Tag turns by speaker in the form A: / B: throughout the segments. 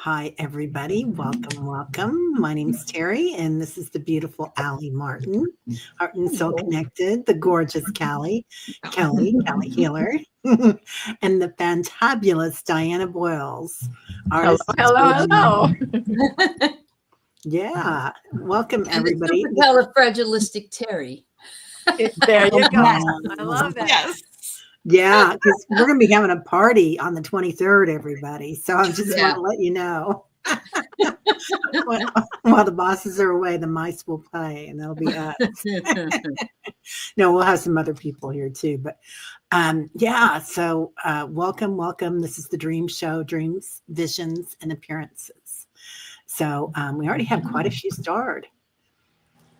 A: Hi, everybody. Welcome, welcome. My name's Terry, and this is the beautiful Allie Martin, Heart and Soul Connected, the gorgeous Kelly Healer, and the fantabulous Diana Boyles.
B: Hello.
A: Yeah. Welcome,
C: And
A: everybody.
C: the supercalifragilistic Terry.
B: There you go.
A: I
B: love that.
D: Yes.
A: Yeah, because we're going to be having a party on the 23rd, everybody. So I just want to let you know. While the bosses are away, the mice will play, and that'll be us. No, we'll have some other people here too. But yeah, so welcome. This is the Dream Show, Dreams, Visions, and Appearances. So we already have quite a few starred.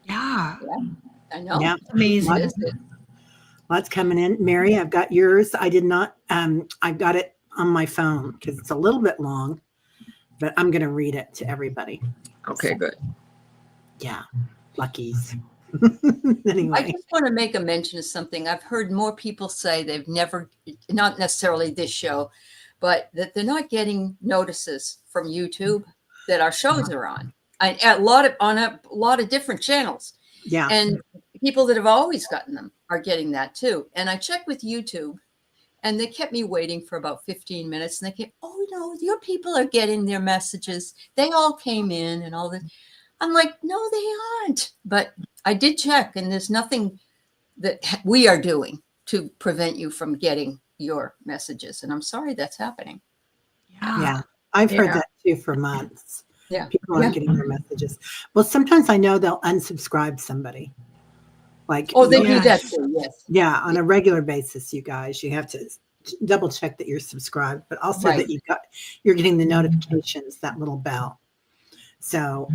D: Yeah.
C: I know.
A: Yeah.
D: Amazing.
A: Lots coming in. Mary, I've got yours. I did not, I've got it on my phone because it's a little bit long, but I'm going to read it to everybody.
C: Okay, good.
A: Yeah. Luckies. Anyway.
C: I just want to make a mention of something. I've heard more people say they've never, not necessarily this show, but that they're not getting notices from YouTube that our shows are on. On a lot of different channels.
A: Yeah.
C: And people that have always gotten them are getting that too. And I checked with YouTube and they kept me waiting for about 15 minutes. And they came, oh no, your people are getting their messages. They all came in and all that. I'm like, no, they aren't. But I did check and there's nothing that we are doing to prevent you from getting your messages. And I'm sorry that's happening.
A: Yeah. I've heard that too for months.
C: Yeah.
A: People aren't getting their messages. Well, sometimes I know they'll unsubscribe somebody. Like,
C: oh, they do that too, yes.
A: Yeah, on a regular basis, you guys, you have to double check that you're subscribed, but also that you're getting the notifications, that little bell. So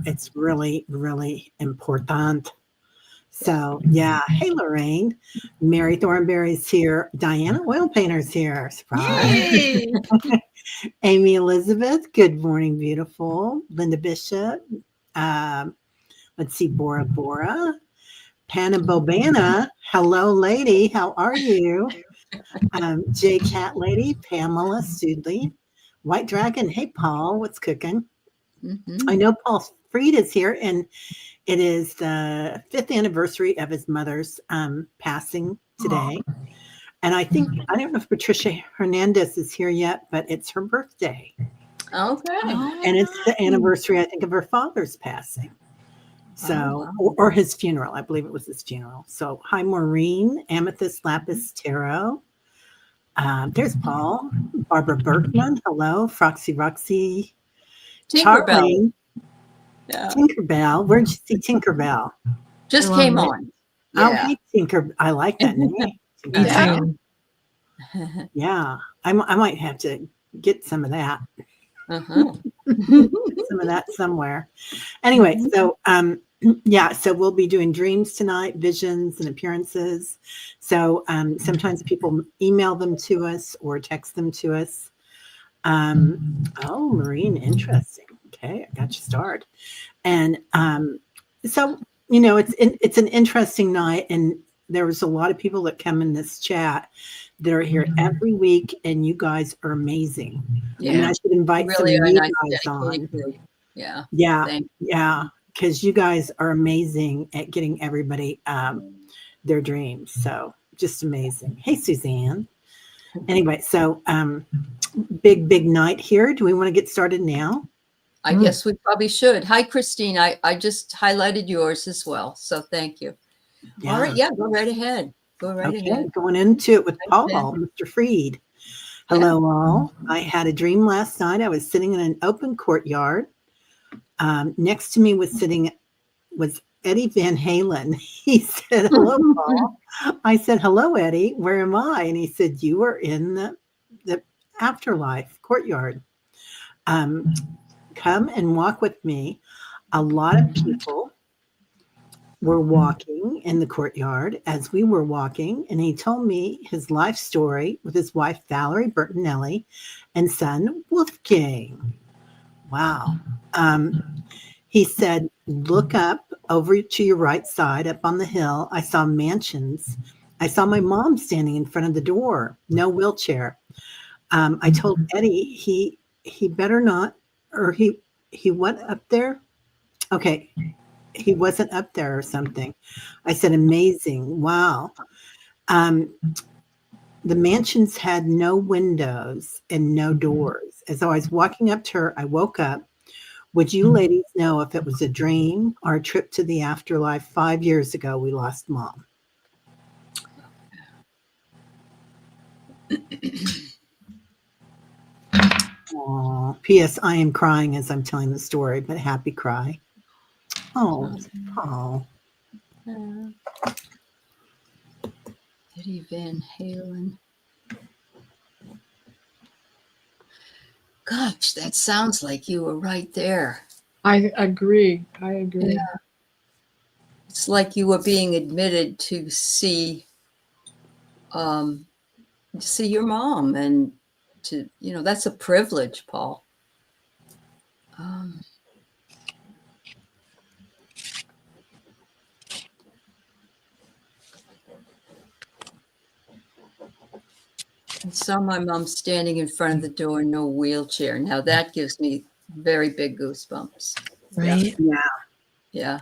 A: it's really, really important. So yeah, hey Lorraine, Mary Thornberry's here, Diana Oilpntr-Db's here. Surprise. Amy Elizabeth, good morning, beautiful. Linda Bishop, let's see, Bora. Panna Bobana, hello lady, how are you? J Cat Lady, Pamela Sudley, White Dragon, hey Paul, what's cooking? I know Paul Freed is here, and it is the 5th anniversary of his mother's passing today. And I don't know if Patricia Hernandez is here yet, but it's her birthday.
C: Okay.
A: And it's the anniversary, I think, of her father's passing. So, or his funeral. I believe it was his funeral. So, hi, Maureen, Amethyst Lapis Tarot. There's Paul, Barbara Berkman. Hello, Roxy.
C: Tinkerbell.
A: Yeah. Tinkerbell. Where'd you see Tinkerbell?
C: Just came on.
A: Oh, hey, Tinker. I like that name. Yeah. I might have to get some of that. Some of that somewhere. Anyway, so yeah, so we'll be doing dreams tonight, visions and appearances. So sometimes people email them to us or text them to us. Oh, Maureen, interesting. Okay, I got you started. And so, you know, it's an interesting night, and there was a lot of people that come in this chat that are here every week, and you guys are amazing. Yeah. And I should invite some of you guys on. Yeah, because you guys are amazing at getting everybody their dreams. So just amazing. Hey, Suzanne. Anyway, so big night here. Do we want to get started now?
C: I guess we probably should. Hi, Christine. I just highlighted yours as well. So thank you. Yeah. All right. Yeah, go right ahead. Ahead.
A: Going into it with Paul, Mr. Freed. Hello, all. I had a dream last night. I was sitting in an open courtyard. Next to me was Eddie Van Halen. He said, hello, Paul. I said, hello, Eddie. Where am I? And he said, you are in the afterlife courtyard. Come and walk with me. A lot of people were walking in the courtyard as we were walking, and he told me his life story with his wife, Valerie Bertinelli, and son, Wolfgang. Wow. He said, look up over to your right side, up on the hill. I saw mansions. I saw my mom standing in front of the door, no wheelchair. I told Eddie he better not or he went up there. Okay, he wasn't up there or something. I said, amazing, wow. Um, the mansions had no windows and no doors. As I was walking up to her, I woke up. Would you ladies know if it was a dream or a trip to the afterlife? 5 years ago, we lost Mom. Aw. P.S. I am crying as I'm telling the story, but happy cry. Oh, oh.
C: Eddie Van Halen. Gosh, that sounds like you were right there.
B: I agree.
C: Yeah. It's like you were being admitted to see your mom, and to, that's a privilege, Paul. I saw my mom standing in front of the door, no wheelchair. Now that gives me very big goosebumps.
D: Right?
C: Yeah.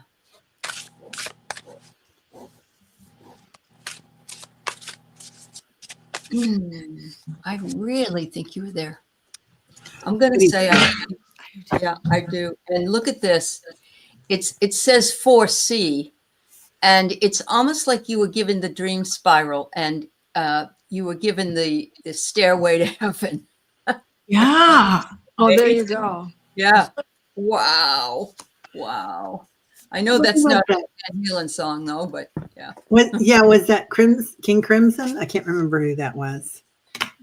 C: I really think you were there. I'm going to say I do. And look at this. It says 4C, and it's almost like you were given the dream spiral, and you were given the stairway to heaven.
D: Yeah.
B: Oh, there you go.
C: Yeah. Wow. I know that's not a Van Halen song, though, but yeah.
A: Was that King Crimson? I can't remember who that was.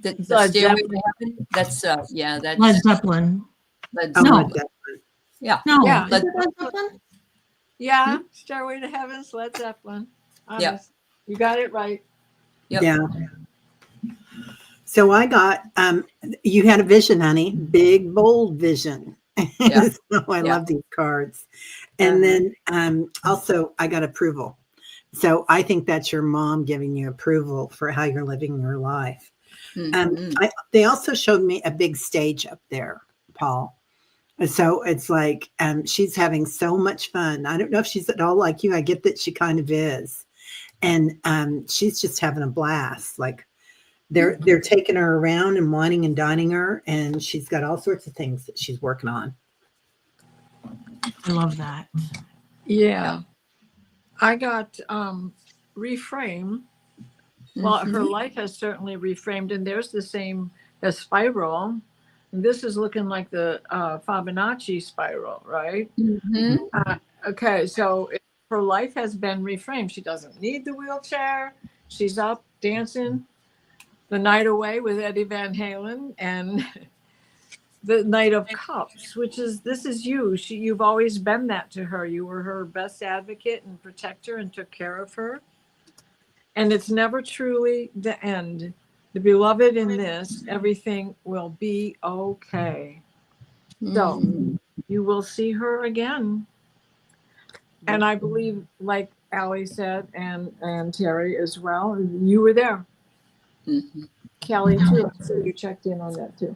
C: The Stairway to Heaven? That's, that's
D: Led Zeppelin.
C: Led
A: Oh,
C: Zeppelin.
A: Led Zeppelin.
C: Yeah.
D: No.
B: Yeah.
D: Is it Led Zeppelin?
B: Yeah, Stairway to Heaven's Led Zeppelin. Honest.
C: Yep.
B: You got it right.
C: Yep.
A: Yeah. So I got, you had a vision, honey, big, bold vision.
C: Yeah.
A: So I love these cards. And then also I got approval. So I think that's your mom giving you approval for how you're living your life. They also showed me a big stage up there, Paul. So it's like she's having so much fun. I don't know if she's at all like you. I get that she kind of is. And she's just having a blast. Like they're taking her around and whining and dining her. And she's got all sorts of things that she's working on.
D: I love that.
B: Yeah. I got reframe. Well, her life has certainly reframed, and there's the same as spiral. And this is looking like the Fibonacci spiral, right? Okay, so her life has been reframed. She doesn't need the wheelchair. She's up dancing the night away with Eddie Van Halen and the Knight of Cups, this is you. You've always been that to her. You were her best advocate and protector and took care of her. And it's never truly the end. The beloved in this, everything will be okay. So you will see her again. And I believe, like Allie said, and Terry as well, you were there. Kelly too. So you checked in on that too.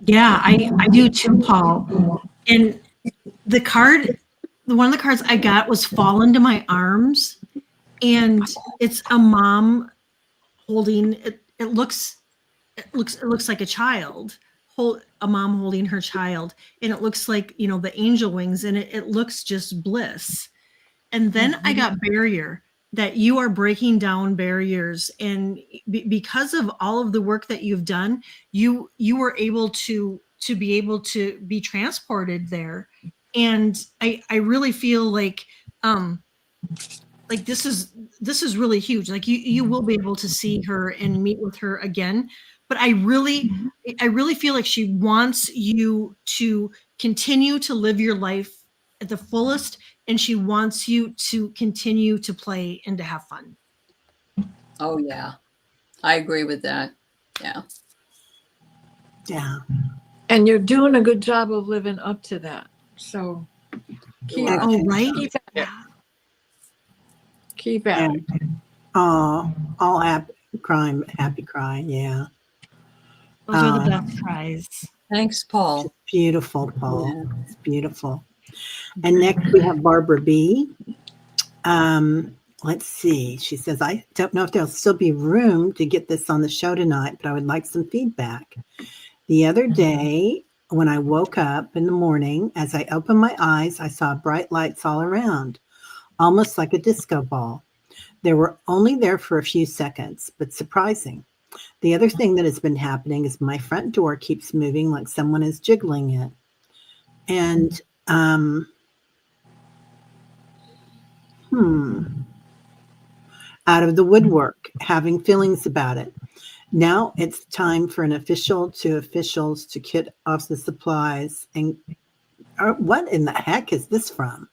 D: Yeah, I do too, Paul. And one of the cards I got was Fall Into My Arms. And it's a mom holding it. It looks like a child, a mom holding her child. And it looks like, the angel wings, and it looks just bliss. And then I got barrier, that you are breaking down barriers. And because of all of the work that you've done, you were able to be transported there. And I really feel like this is really huge. Like you will be able to see her and meet with her again. But I really feel like she wants you to continue to live your life at the fullest, and she wants you to continue to play and to have fun.
C: Oh yeah, I agree with that. Yeah.
B: And you're doing a good job of living up to that. So keep at it. Keep at it.
A: Oh, all happy crying. Yeah.
D: Those are the best cries.
C: Thanks, Paul.
A: Beautiful, Paul. It's beautiful. And next we have Barbara B. Let's see. She says, I don't know if there'll still be room to get this on the show tonight, but I would like some feedback. The other day, when I woke up in the morning, as I opened my eyes, I saw bright lights all around, almost like a disco ball. They were only there for a few seconds, but surprising. The other thing that has been happening is my front door keeps moving like someone is jiggling it. And, out of the woodwork, having feelings about it. Now it's time for an officials to kit off the supplies. And what in the heck is this from?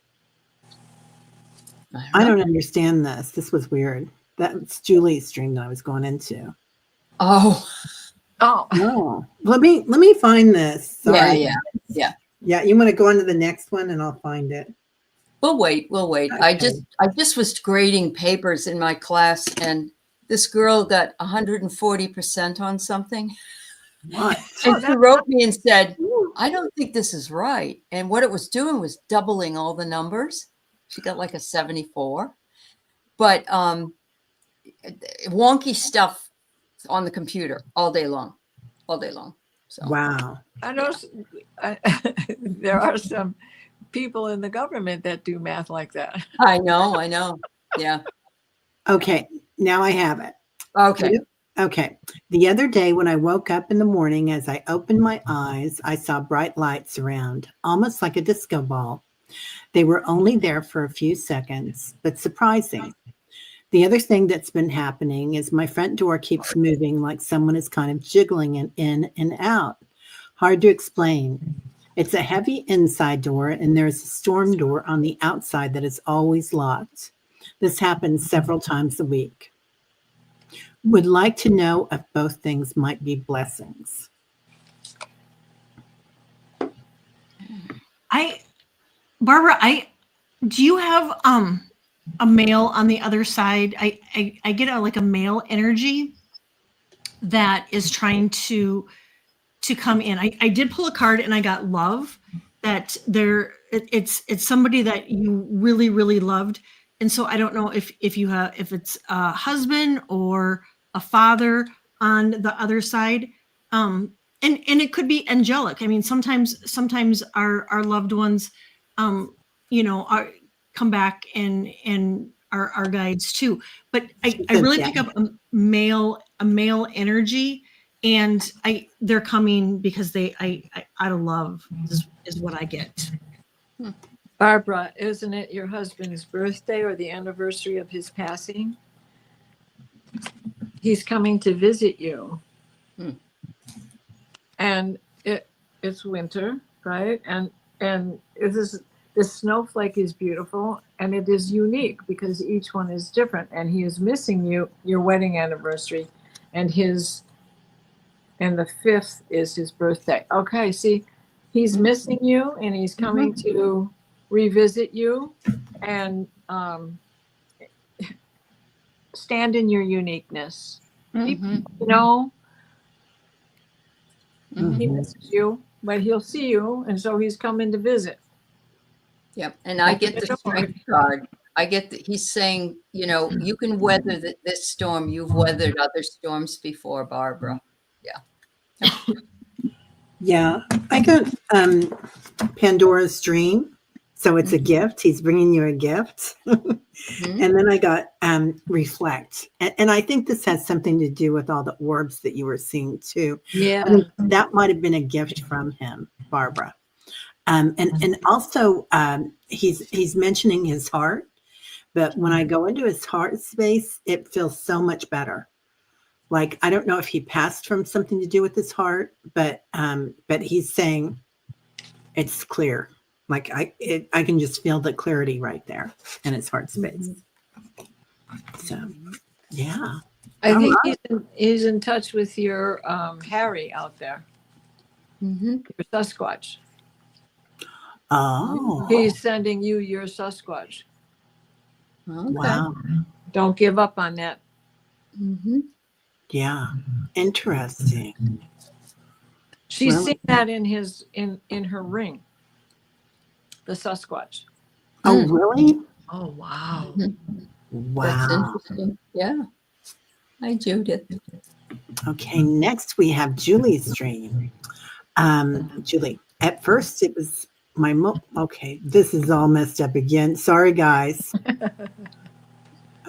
A: I don't understand this. This was weird. That's Julie's stream that I was going into.
C: Oh.
A: No. Let me find this. Sorry.
C: Yeah.
A: You want to go on to the next one and I'll find it.
C: We'll wait.
A: Okay.
C: I just was grading papers in my class, and this girl got 140% on something.
A: What?
C: And she wrote me and said, I don't think this is right. And what it was doing was doubling all the numbers. She got like a 74. But wonky stuff on the computer all day long. So
A: Wow.
B: I know there are some people in the government that do math like that.
C: I know. Yeah.
A: Okay. Now I have it.
C: Okay.
A: The other day when I woke up in the morning, as I opened my eyes, I saw bright lights around, almost like a disco ball. They were only there for a few seconds, but surprising. The other thing that's been happening is my front door keeps moving like someone is kind of jiggling it in and out. Hard to explain. It's a heavy inside door, and there's a storm door on the outside that is always locked. This happens several times a week. Would like to know if both things might be blessings.
D: Barbara, do you have a male on the other side? I get a male energy that is trying to come in. I did pull a card and I got love, that it's somebody that you really, really loved. And so I don't know if it's a husband or a father on the other side. And it could be angelic. I mean, sometimes our loved ones, are come back and are guides too. But I really pick up a male energy, and they're coming because I out of love is what I get.
B: Barbara, isn't it your husband's birthday or the anniversary of his passing? He's coming to visit you. And it's winter, right? And this snowflake is beautiful, and it is unique because each one is different. And he is missing your wedding anniversary, and the 5th is his birthday. Okay, see, he's missing you, and he's coming to revisit you, and stand in your uniqueness. He misses you, but he'll see you, and so he's coming to visit.
C: Yep. And I get the strength card. I get that he's saying, you can weather this storm. You've weathered other storms before, Barbara. Yeah.
A: Yeah. I got Pandora's Dream. So it's a gift. He's bringing you a gift. And then I got Reflect. And I think this has something to do with all the orbs that you were seeing too.
B: Yeah.
A: I mean, that might have been a gift from him, Barbara. And also he's mentioning his heart, but when I go into his heart space, it feels so much better. Like, I don't know if he passed from something to do with his heart, but he's saying it's clear. Like I can just feel the clarity right there in his heart space. So, yeah.
B: I think he's in touch with your Harry out there, your Sasquatch.
A: Oh.
B: He's sending you your Sasquatch.
C: Okay.
A: Wow.
B: Don't give up on that.
A: Yeah. Interesting.
B: She's
A: Really?
B: seen that in her ring, the Sasquatch.
A: Oh, really?
B: Oh wow.
C: That's
A: Wow.
C: interesting. Yeah. Hi, Judith.
A: Okay, next we have Julie's dream. Julie, at first it was okay, this is all messed up again. Sorry, guys.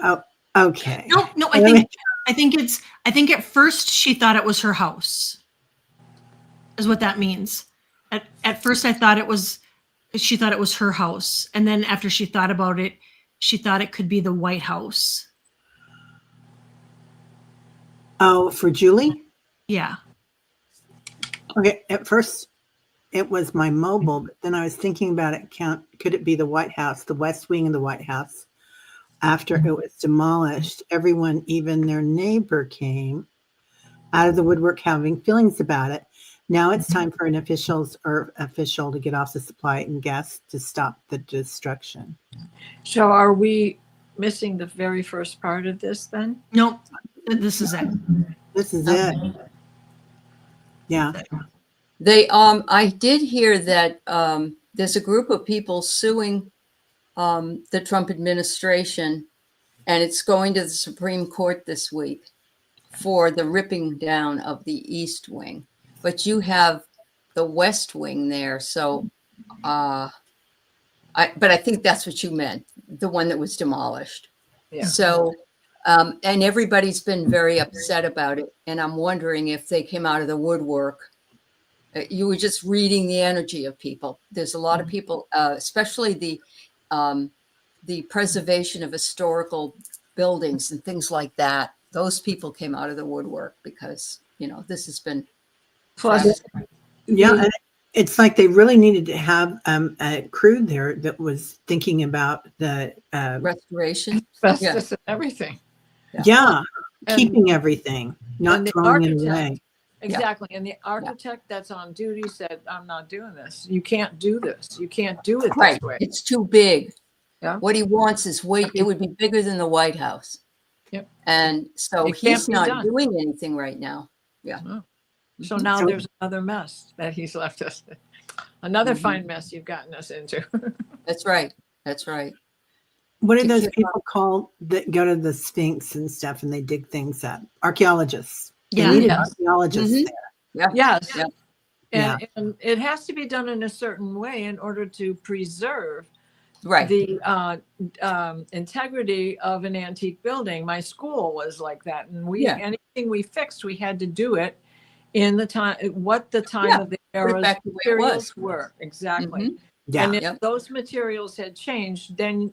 A: Oh, okay.
D: No, I think at first she thought it was her house. Is what that means. At first she thought it was her house. And then after she thought about it, she thought it could be the White House.
A: Oh, for Julie?
D: Yeah.
A: Okay, at first it was my mobile, but then I was thinking about it. Could it be the White House, the West Wing of the White House? After it was demolished, everyone, even their neighbor, came out of the woodwork having feelings about it. Now it's time for an official to get off the supply and gas to stop the destruction.
B: So are we missing the very first part of this then?
D: No, this is it.
A: This is it. Yeah.
C: I did hear that there's a group of people suing the Trump administration, and it's going to the Supreme Court this week for the ripping down of the East Wing. But you have the West Wing there, so but I think that's what you meant, the one that was demolished.
B: Yeah.
C: So, and everybody's been very upset about it, and I'm wondering if they came out of the woodwork. You were just reading the energy of people. There's a lot of people, especially the preservation of historical buildings and things like that. Those people came out of the woodwork because, this has been.
B: Plus,
A: Yeah. And it's like they really needed to have a crew there that was thinking about the
C: Restoration.
B: asbestos and everything.
A: yeah,
B: And-
A: keeping everything, not
B: and the
A: throwing it
B: architect-
A: away.
B: Exactly. And the architect that's on duty said, I'm not doing this. You can't do this. You can't do it
C: Right.
B: this way.
C: It's too big.
B: Yeah.
C: What he wants is it would be bigger than the White House.
B: Yep.
C: And so
B: It can't
C: he's
B: be
C: not
B: done.
C: doing anything right now.
B: So now
A: So-
B: there's another mess that he's left us. Another
C: Mhm.
B: fine mess you've gotten us into.
C: That's right. That's right.
A: What are
C: To
A: those
C: keep
A: people called that go to the Sphinx and stuff and they dig things up? Archaeologists. They
D: Yeah.
A: needed
B: Yes.
A: archaeologists
C: Mhm.
A: there.
B: Yes.
C: Yeah.
B: And it has to be done in a certain way in order to preserve
C: Right.
B: the integrity of an antique building. My school was like that. And anything we fixed, we had to do it in the time, the time of the era's
C: back the way it
B: materials
C: was.
B: were. Exactly.
C: Mhm.
A: Yeah.
B: And if
C: Yep.
B: those materials had changed, then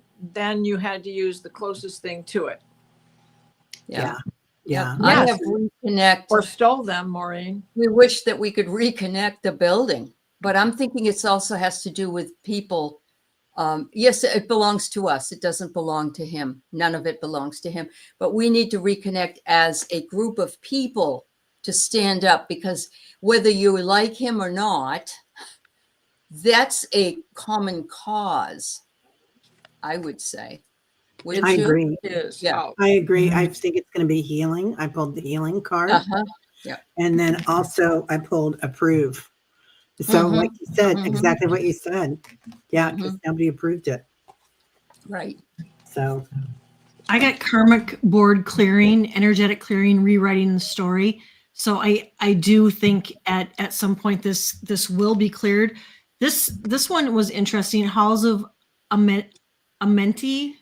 B: you had to use the closest thing to it.
A: Yeah. Yeah.
C: I
B: Yes.
C: have reconnect.
B: Or stole them, Maureen.
C: We wish that we could reconnect the building, but I'm thinking it also has to do with people. Yes, it belongs to us. It doesn't belong to him. None of it belongs to him. But we need to reconnect as a group of people to stand up, because whether you like him or not, that's a common cause, I would say. Wouldn't
A: I
C: you?
A: agree.
B: It is.
C: Yeah.
B: Oh,
A: I agree. I think it's going to be healing. I pulled the healing card.
C: Uh-huh.
A: And then also I pulled approve. So
C: Mhm.
A: like you said,
C: Mhm.
A: exactly what you said. Yeah, because nobody approved it.
C: Right.
A: So
D: I got karmic board clearing, energetic clearing, rewriting the story. So I do think at some point this will be cleared. This one was interesting. Halls of Amenti.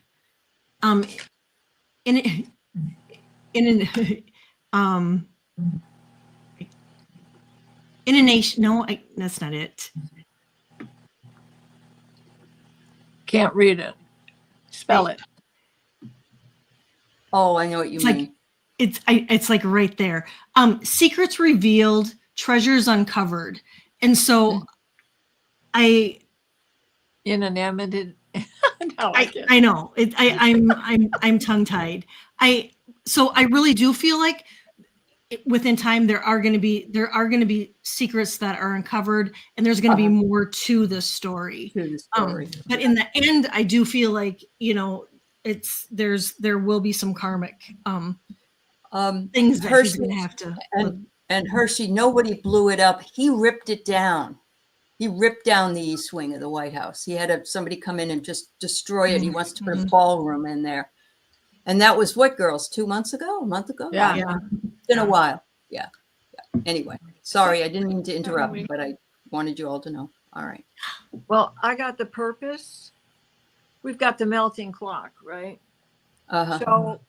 D: In a nation. No, that's not it.
B: can't read it. Spell it.
C: Oh, I know what you
D: It's like-
C: mean.
D: It's like right there. Secrets revealed, treasures uncovered. And so I
B: Inanimate.
D: I know it. I'm tongue tied. So I really do feel like within time there are going to be secrets that are uncovered, and there's going to be more to the story.
C: To the story.
D: But in the end, I do feel like there will be some karmic things that he's
C: Percy-
D: going to have to.
C: And And Hershey, nobody blew it up. He ripped it down. He ripped down the east wing of the White House. He had somebody come in and just destroy it. He wants to put a ballroom in there. And that was what, girls, 2 months ago, a month ago?
B: Yeah.
C: It's been a while. Yeah. Anyway, sorry, I didn't mean to interrupt, but I wanted you all to know. All right.
B: Well, I got the purpose. We've got the melting clock, right?
C: Uh-huh.
B: So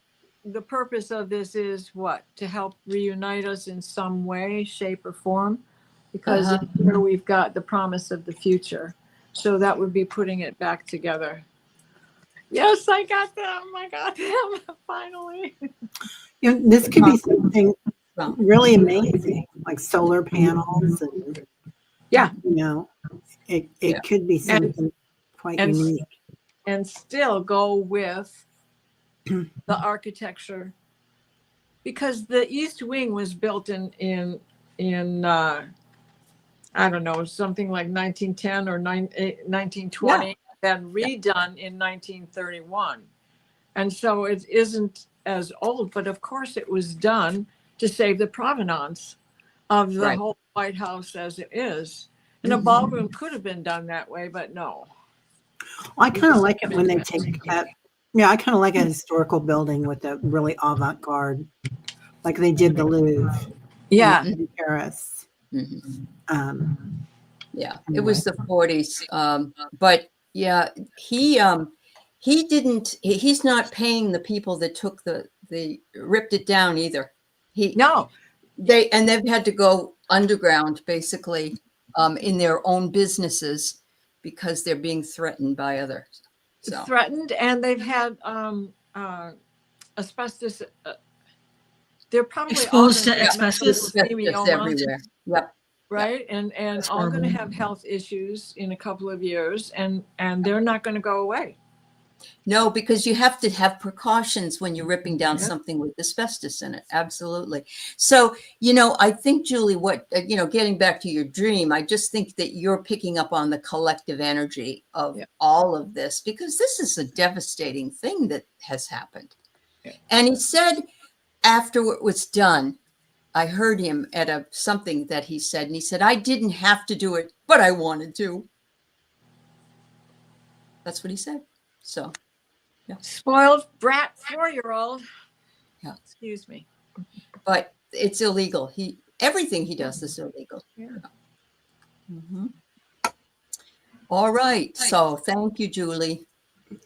B: the purpose of this is what? To help reunite us in some way, shape, or form. Because in here we've got the promise of the future. So that would be putting it back together. Yes, I got them. I got them finally.
A: This could be something really amazing, like solar panels, and it could be something quite unique.
B: And still go with the architecture, because the East Wing was built in I don't know, something like 1910 or 1920, then redone in 1931. And so it isn't as old, but of course it was done to save the provenance of the whole White House as it is. And a ballroom could have been done that way, but no.
A: I kind of like it when they take that. Yeah, I kind of like a historical building with a really avant-garde, like they did the Louvre. In Paris.
C: It was the 40s. But yeah, he's not paying the people that took the ripped it down either. They've had to go underground basically in their own businesses because they're being threatened by others. So.
B: Threatened, and they've had asbestos. They're probably
D: exposed to asbestos
C: everywhere. Yep.
B: Right. And all going to have health issues in a couple of years, and they're not going to go away.
C: No, because you have to have precautions when you're ripping down something with asbestos in it. Absolutely. So, I think, Julie, getting back to your dream, I just think that you're picking up on the collective energy of all of this, because this is a devastating thing that has happened. Yeah. And he said after it was done, I heard him at something that he said, and he said, I didn't have to do it, but I wanted to. That's what he said. So,
B: spoiled brat 4-year-old.
C: Yeah.
B: Excuse me.
C: But it's illegal. Everything he does is illegal.
B: Yeah.
C: Mm-hmm. All right. So thank you, Julie.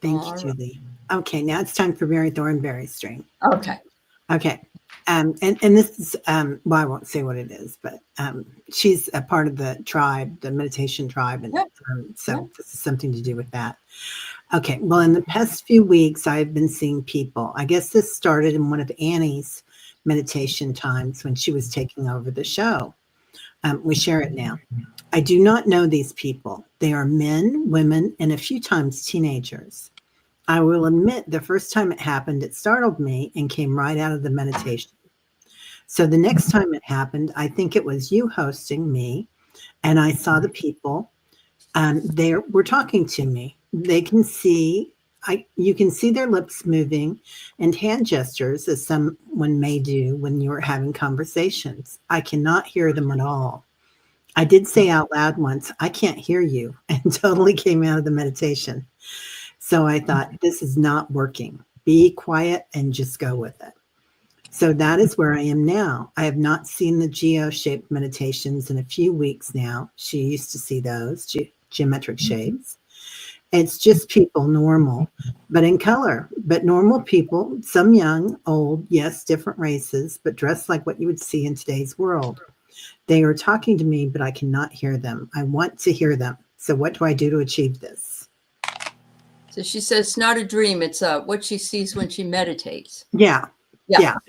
A: Thank you, Julie. Okay, now it's time for Mary Thornberry's stream.
C: Okay.
A: And this is I won't say what it is, but she's a part of the tribe, the meditation tribe, and so this is something to do with that. Okay, well, in the past few weeks, I've been seeing people. I guess this started in one of Annie's meditation times when she was taking over the show. We share it now. I do not know these people. They are men, women, and a few times teenagers. I will admit the first time it happened, it startled me and came right out of the meditation. So the next time it happened, I think it was you hosting me, and I saw the people. They were talking to me. They can see, you can see their lips moving and hand gestures as someone may do when you are having conversations. I cannot hear them at all. I did say out loud once, I can't hear you, and totally came out of the meditation. So I thought, this is not working. Be quiet and just go with it. So that is where I am now. I have not seen the geo-shaped meditations in a few weeks now. She used to see those geometric shapes. It's just people, normal, but in color. But normal people, some young, old, yes, different races, but dressed like what you would see in today's world. They are talking to me, but I cannot hear them. I want to hear them. So what do I do to achieve this?
C: So she says it's not a dream. It's what she sees when she meditates.
A: Yeah.
C: The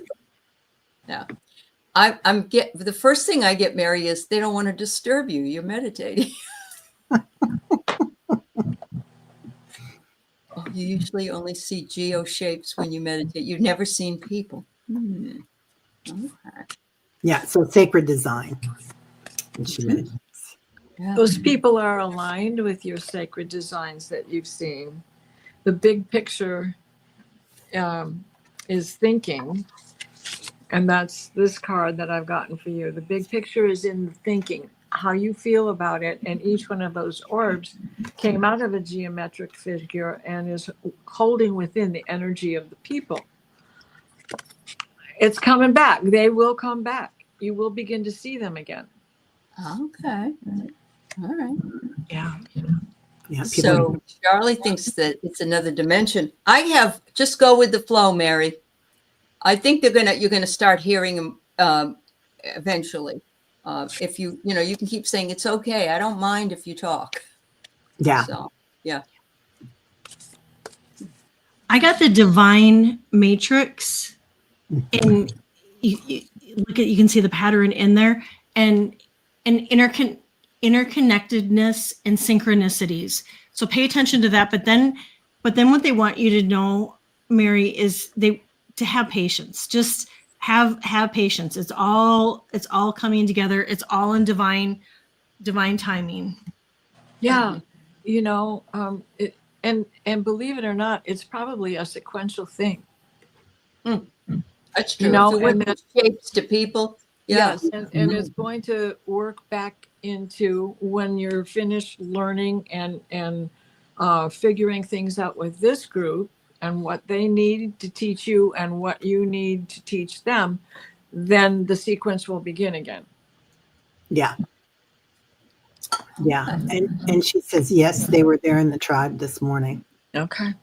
C: first thing I get, Mary, is they don't want to disturb you. You're meditating. You usually only see geo shapes when you meditate. You've never seen people. Okay.
A: Yeah, so sacred design. She meditates.
C: Yeah.
B: Those people are aligned with your sacred designs that you've seen. The big picture is thinking, And that's this card that I've gotten for you. The big picture is in the thinking, how you feel about it. And each one of those orbs came out of a geometric figure and is holding within the energy of the people. It's coming back. They will come back. You will begin to see them again.
C: Okay. All right.
A: Yeah.
C: So Charlie thinks that it's another dimension. Just go with the flow, Mary. I think you're gonna start hearing them eventually. If you can keep saying it's okay. I don't mind if you talk.
A: Yeah.
C: So yeah.
D: I got the divine matrix, and you look at, you can see the pattern in there, and interconnectedness and synchronicities. So pay attention to that. But then what they want you to know, Mary, is to have patience. Just have patience. It's all coming together. It's all in divine timing.
B: Yeah. And believe it or not, it's probably a sequential thing.
C: That's true. If it went from shapes to people. Yeah.
B: Yes, and it's going to work back into when you're finished learning and figuring things out with this group and what they need to teach you and what you need to teach them, then the sequence will begin again.
A: Yeah. Yeah. And she says, yes, they were there in the tribe this morning.
B: Okay.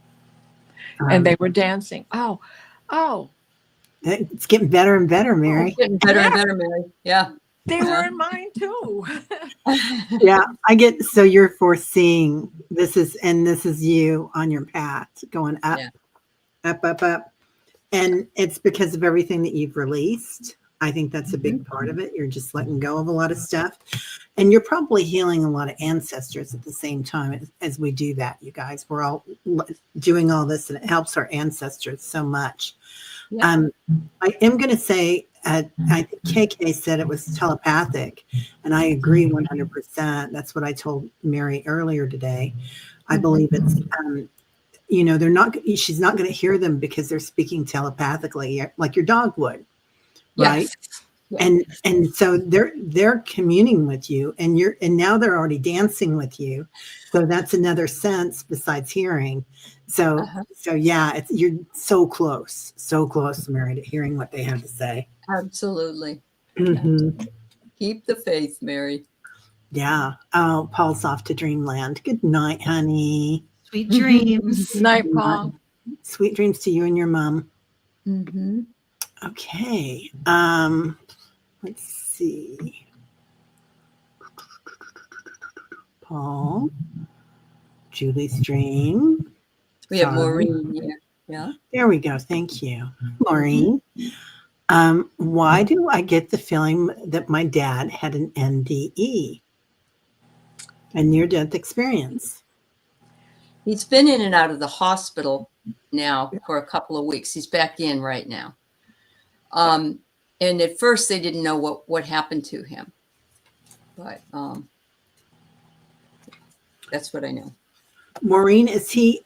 B: And they were dancing. Oh.
A: It's getting better and better, Mary.
C: Getting better and better, Mary. Yeah.
B: They were in mine too.
A: Yeah. So you're foreseeing this is you on your path going up, up. And it's because of everything that you've released. I think that's a big part of it. You're just letting go of a lot of stuff. And you're probably healing a lot of ancestors at the same time as we do that, you guys. We're all doing all this, and it helps our ancestors so much. Yeah. I am going to say, I think KK said it was telepathic, and I agree 100%. That's what I told Mary earlier today. I believe it's, she's not going to hear them because they're speaking telepathically, like your dog would. Right. Yes. And so they're communing with you, and now they're already dancing with you. So that's another sense besides hearing. So yeah, you're so close, Mary, to hearing what they have to say.
C: Absolutely.
A: Mm-hmm.
C: Keep the faith, Mary.
A: Yeah. Oh, Paul's off to dreamland. Good night, honey.
D: Sweet dreams.
B: Night, Paul.
A: Sweet dreams to you and your mom.
C: Mm-hmm.
A: Okay. Let's see. Paul, Julie's dream.
C: We have Maureen here. Yeah.
A: There we go. Thank you, Maureen. Why do I get the feeling that my dad had an NDE, a near-death experience?
C: He's been in and out of the hospital now for a couple of weeks. He's back in right now. And at first they didn't know what happened to him, but that's what I know.
A: Maureen, is he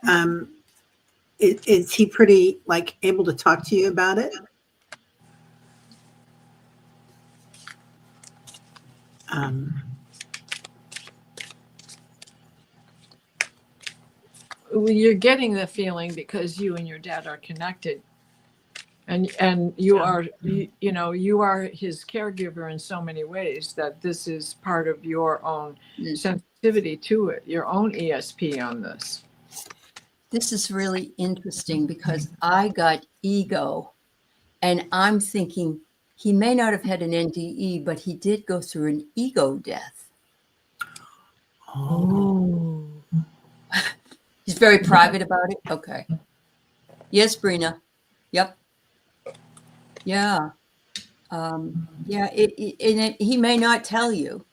A: pretty able to talk to you about it?
B: Well, you're getting the feeling because you and your dad are connected. And you are his caregiver in so many ways that this is part of your own sensitivity to it, your own ESP on this.
C: This is really interesting because I got ego, and I'm thinking he may not have had an NDE, but he did go through an ego death.
A: Oh.
C: He's very private about it. Okay. Yes, Brina. Yep. Yeah. He may not tell you,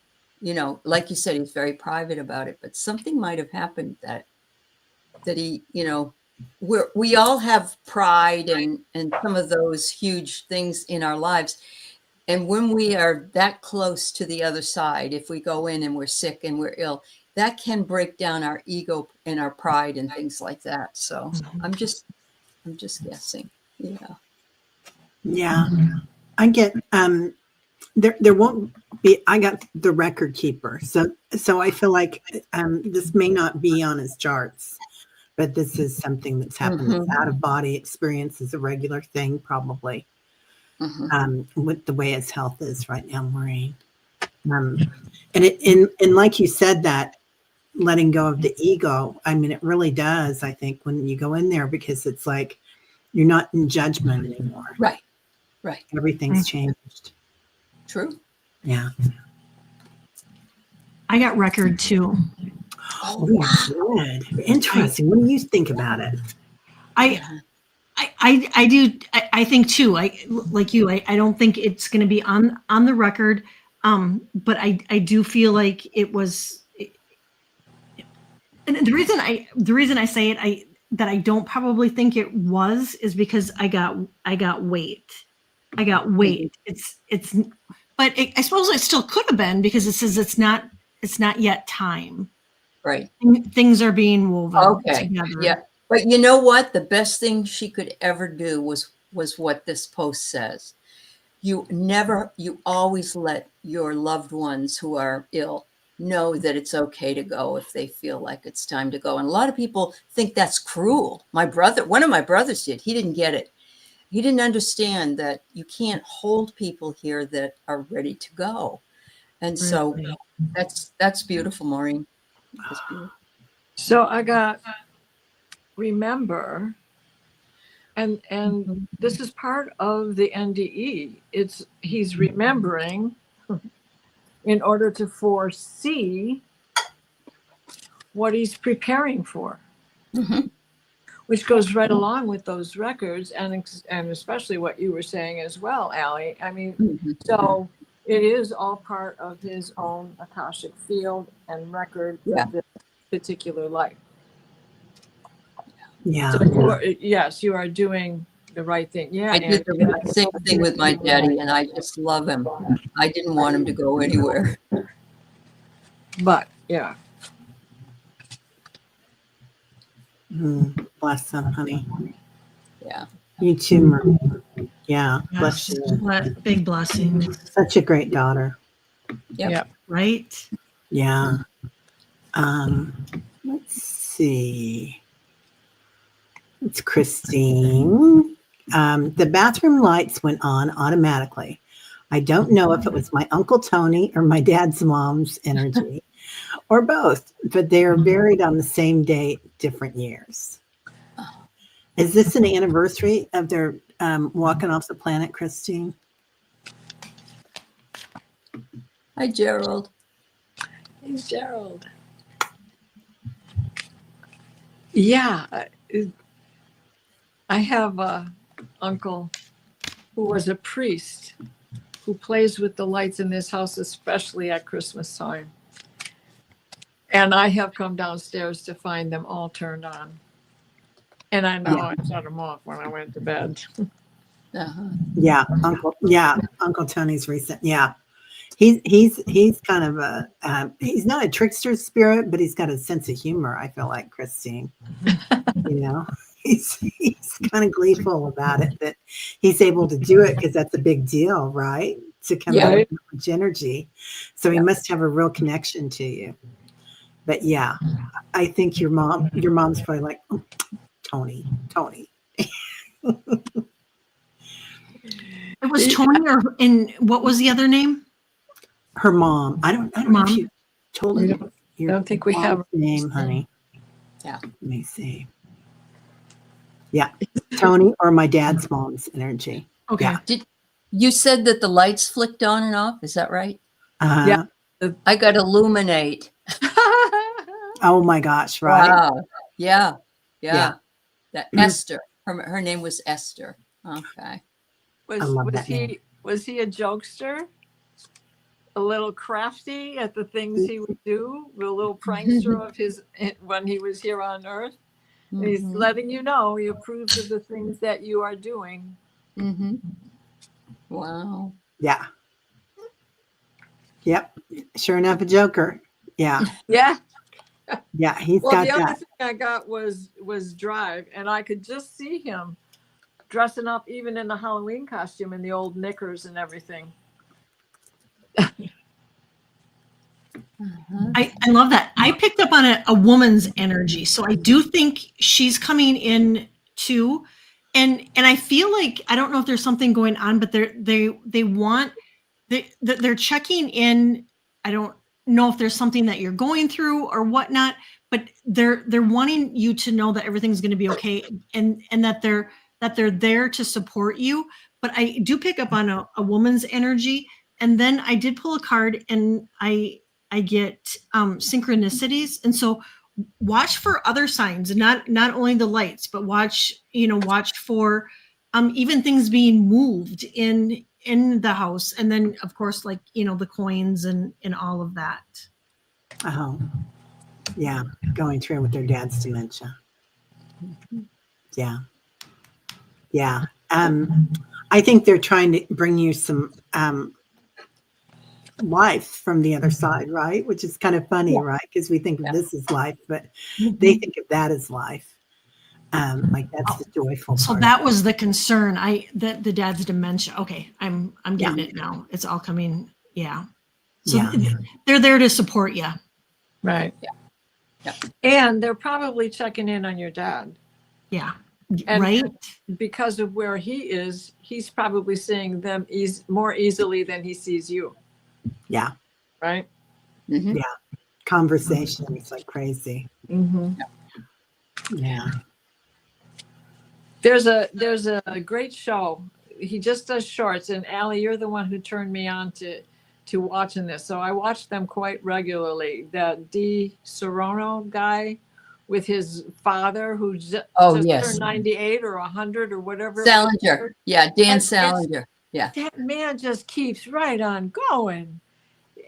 C: like you said, he's very private about it, but something might have happened that he, we all have pride and some of those huge things in our lives. And when we are that close to the other side, if we go in and we're sick and we're ill, that can break down our ego and our pride and things like that. So I'm just guessing. Yeah.
A: Yeah. I get there won't be. I got the record keeper, so I feel like this may not be on his charts, but this is something that's happened. This out of body experience is a regular thing, probably. With the way his health is right now, Maureen. And like you said, that letting go of the ego, I mean, it really does, I think, when you go in there, because it's like you're not in judgment anymore.
C: Right.
A: Everything's changed.
C: True.
A: Yeah.
D: I got record too.
A: Oh, good. Interesting. What do you think about it?
D: I do. I think too. Like you. I don't think it's going to be on the record. But I do feel like it was. And the reason I say it, that I don't probably think it was, is because I got weight. It's. But I suppose it still could have been, because it says it's not yet time.
C: Right.
D: Things are being woven together.
C: Yeah. But you know what? The best thing she could ever do was what this post says. You always let your loved ones who are ill know that it's okay to go if they feel like it's time to go. And a lot of people think that's cruel. One of my brothers did. He didn't get it. He didn't understand that you can't hold people here that are ready to go. And so that's beautiful, Maureen. That's beautiful.
B: So I got remember, and this is part of the NDE. He's remembering in order to foresee what he's preparing for, which goes right along with those records, and especially what you were saying as well, Allie. I mean, so it is all part of his own Akashic field and record of this particular life.
A: Yeah.
B: So you are doing the right thing. Yeah.
C: I did the same thing with my daddy, and I just love him. I didn't want him to go anywhere.
B: But yeah.
A: Bless them, honey.
C: Yeah.
A: You too, Marie. Yeah. Bless you.
D: Big blessing.
A: Such a great daughter.
C: Yep.
D: Right?
A: Yeah. Let's see. It's Christine. The bathroom lights went on automatically. I don't know if it was my Uncle Tony or my dad's mom's energy, or both, but they are buried on the same date, different years. Is this an anniversary of their walking off the planet, Christine?
C: Hi, Gerald.
B: Hey, Gerald. Yeah. I have a uncle who was a priest who plays with the lights in this house, especially at Christmas time. And I have come downstairs to find them all turned on. And I know I shut them off when I went to bed.
A: Yeah, Uncle Tony's recent. Yeah, he's kind of a he's not a trickster spirit, but he's got a sense of humor. I feel like, Christine. You know, he's kind of gleeful about it, that he's able to do it, because that's a big deal, right? To come out with much energy. So he must have a real connection to you. But yeah, I think your mom's probably like, oh, Tony.
D: It was Tony, and what was the other name?
A: Her mom. I don't know if you told her.
B: I don't think we have
A: her name, honey.
C: Yeah.
A: Let me see. Yeah, Tony or my dad's mom's energy.
D: Okay.
A: Yeah.
C: You said that the lights flicked on and off. Is that right?
A: Yeah.
C: I got illuminate.
A: Oh my gosh! Right.
C: Wow. Yeah. That Esther. Her name was Esther. Okay.
B: Was he a jokester? A little crafty at the things he would do? A little prankster of his when he was here on Earth? He's letting you know he approves of the things that you are doing.
C: Wow.
A: Yeah. Yep. Sure enough, a joker. Yeah.
B: Yeah.
A: Yeah. He's
B: Well,
A: got
B: the
A: that.
B: other thing I got was Drive, and I could just see him dressing up even in the Halloween costume in the old knickers and everything.
D: I love that. I picked up on a woman's energy. So I do think she's coming in too. And I feel like, I don't know if there's something going on, but they're checking in. I don't know if there's something that you're going through or whatnot, but they're wanting you to know that everything's going to be okay, and that they're there to support you. But I do pick up on a woman's energy. And then I did pull a card, and I get synchronicities. And so watch for other signs, not only the lights, but watch for even things being moved in the house. And then of course, like, the coins and all of that.
A: Oh, yeah. Going through with their dad's dementia. Yeah. Yeah. I think they're trying to bring you some life from the other side, right? Which is kind of funny, right? Because we think of this as life, but they think of that as life. Like that's the joyful
D: So
A: part.
D: that was the concern. The dad's dementia. Okay, I'm getting it now. It's all coming. Yeah. So they're there to support you.
B: Right.
C: Yeah.
B: And they're probably checking in on your dad.
D: Yeah.
B: And
D: right.
B: Because of where he is, he's probably seeing them more easily than he sees you.
A: Yeah.
B: Right.
C: Mm-hmm.
A: Yeah. Conversations like crazy.
B: Mm-hmm.
A: Yeah.
B: There's a great show. He just does shorts, and Allie, you're the one who turned me on to watching this. So I watch them quite regularly. That D. Serrano guy with his father who just turned 98 or 100 or whatever.
C: Salinger. Yeah, Dan Salinger. Yeah.
B: That man just keeps right on going.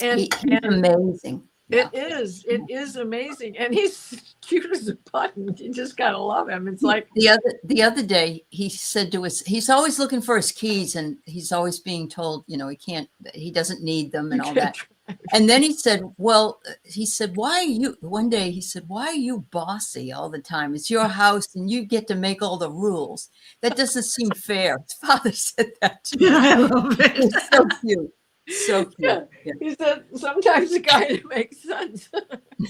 B: And
C: he's amazing.
B: Yeah. It is amazing. And he's cute as a button. You just gotta love him. It's like
C: the other day he said to us, he's always looking for his keys, and he's always being told, he doesn't need them and all that. And then he said, why are you bossy all the time? It's your house and you get to make all the rules. That doesn't seem fair. His father said that to me.
D: I love it.
C: It's so cute. So cute.
B: Yeah.
C: Yeah.
B: He said sometimes a guy makes sense.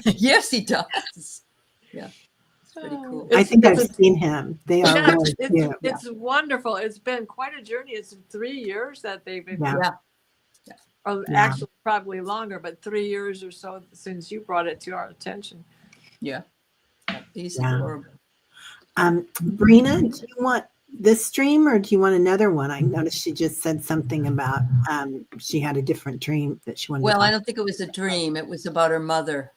C: Yes, he does. Yeah. It's pretty cool.
A: I think I've seen him. They are really cute.
B: It's wonderful. It's been quite a journey. It's 3 years that they've been or actually probably longer, but 3 years or so since you brought it to our attention.
C: Yeah. He's adorable.
A: Brina, do you want this stream or do you want another one? I noticed she just said something about she had a different dream that she wanted to
C: I don't think it was a dream. It was about her mother.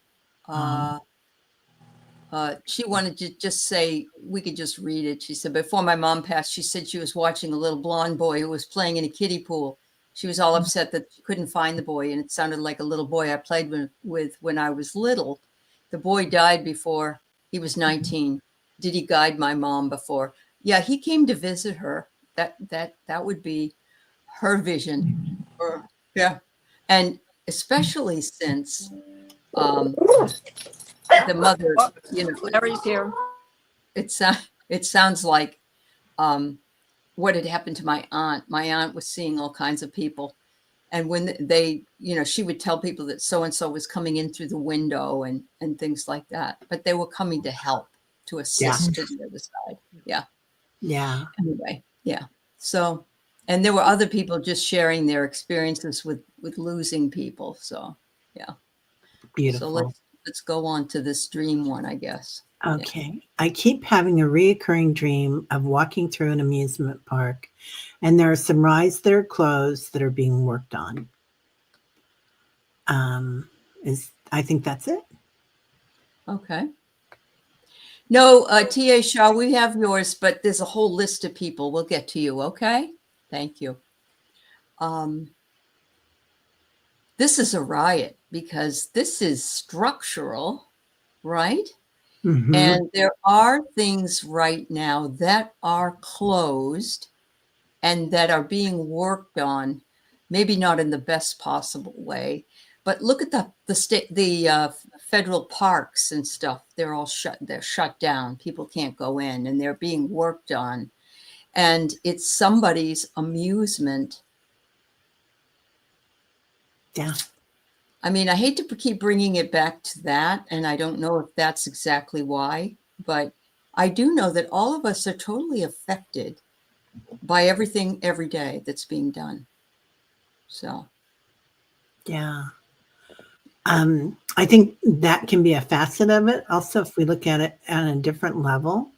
C: She wanted to just say, we could just read it. She said, before my mom passed, she said she was watching a little blonde boy who was playing in a kiddie pool. She was all upset that she couldn't find the boy, and it sounded like a little boy I played with when I was little. The boy died before he was 19. Did he guide my mom before? Yeah, he came to visit her. That would be her vision. And especially since the mother,
B: Larry's here.
C: It sounds like what had happened to my aunt. My aunt was seeing all kinds of people. And when they, she would tell people that so-and-so was coming in through the window and things like that. But they were coming to help, to assist to the other side. Yeah. Yeah. Anyway, yeah. So, and there were other people just sharing their experiences with losing people. So, yeah.
A: Beautiful.
C: So let's go on to this dream one, I guess.
A: Okay. Yeah. I keep having a reoccurring dream of walking through an amusement park, and there are some rides that are closed that are being worked on. I think that's it.
C: Okay. No, T.A. Shaw, we have yours, but there's a whole list of people. We'll get to you, okay? Thank you. This is a riot because this is structural, right? Mm-hmm. And there are things right now that are closed and that are being worked on, maybe not in the best possible way. But look at the federal parks and stuff. They're all shut. They're shut down. People can't go in, and they're being worked on. and it's somebody's amusement.
A: Yeah.
C: I mean, I hate to keep bringing it back to that, and I don't know if that's exactly why, but I do know that all of us are totally affected by everything every day that's being done. So,
A: Yeah. I think that can be a facet of it. Also, if we look at it at a different level,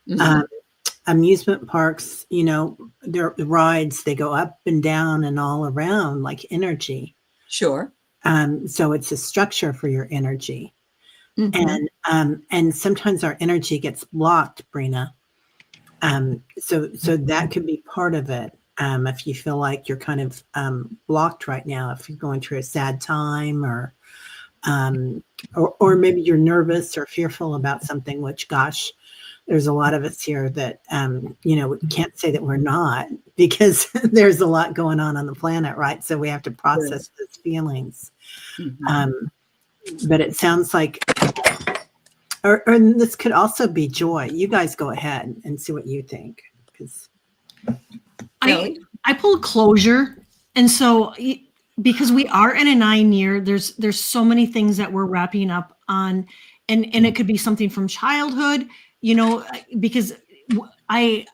C: mhm.
A: amusement parks, you know, their rides, they go up and down and all around like energy.
C: Sure.
A: So it's a structure for your energy.
C: Mhm.
A: And sometimes our energy gets blocked, Brina. So that could be part of it. If you feel like you're kind of blocked right now, if you're going through a sad time, or maybe you're nervous or fearful about something, which, gosh, there's a lot of us here that, you know, we can't say that we're not, because there's a lot going on the planet, right? So we have to process those feelings.
C: Mhm.
A: But it sounds like, or this could also be joy. You guys go ahead and see what you think, because
C: Kelly?
D: I pulled closure, and so because we are in a 9-year, there's so many things that we're wrapping up on, and it could be something from childhood, you know, because I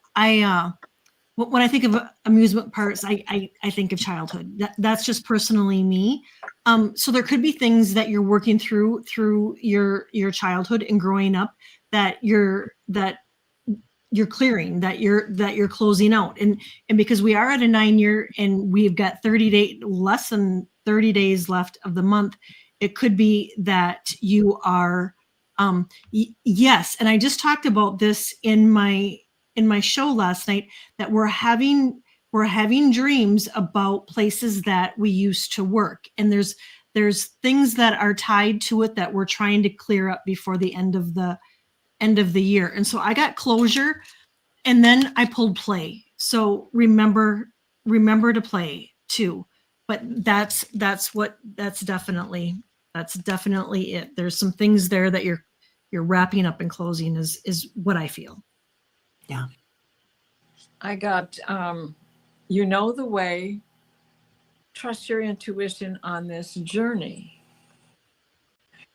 D: when I think of amusement parks, I think of childhood. That's just personally me. So there could be things that you're working through your childhood and growing up that you're clearing, that you're closing out, and because we are at a 9-year and we've got less than 30 days left of the month, it could be that you are yes. And I just talked about this in my show last night, that we're having dreams about places that we used to work, and there's things that are tied to it that we're trying to clear up before the end of the year. And so I got closure, and then I pulled play. So remember to play too. But that's definitely it. There's some things there that you're wrapping up and closing, is what I feel.
A: yeah.
B: I got, you know the way, trust your intuition on this journey.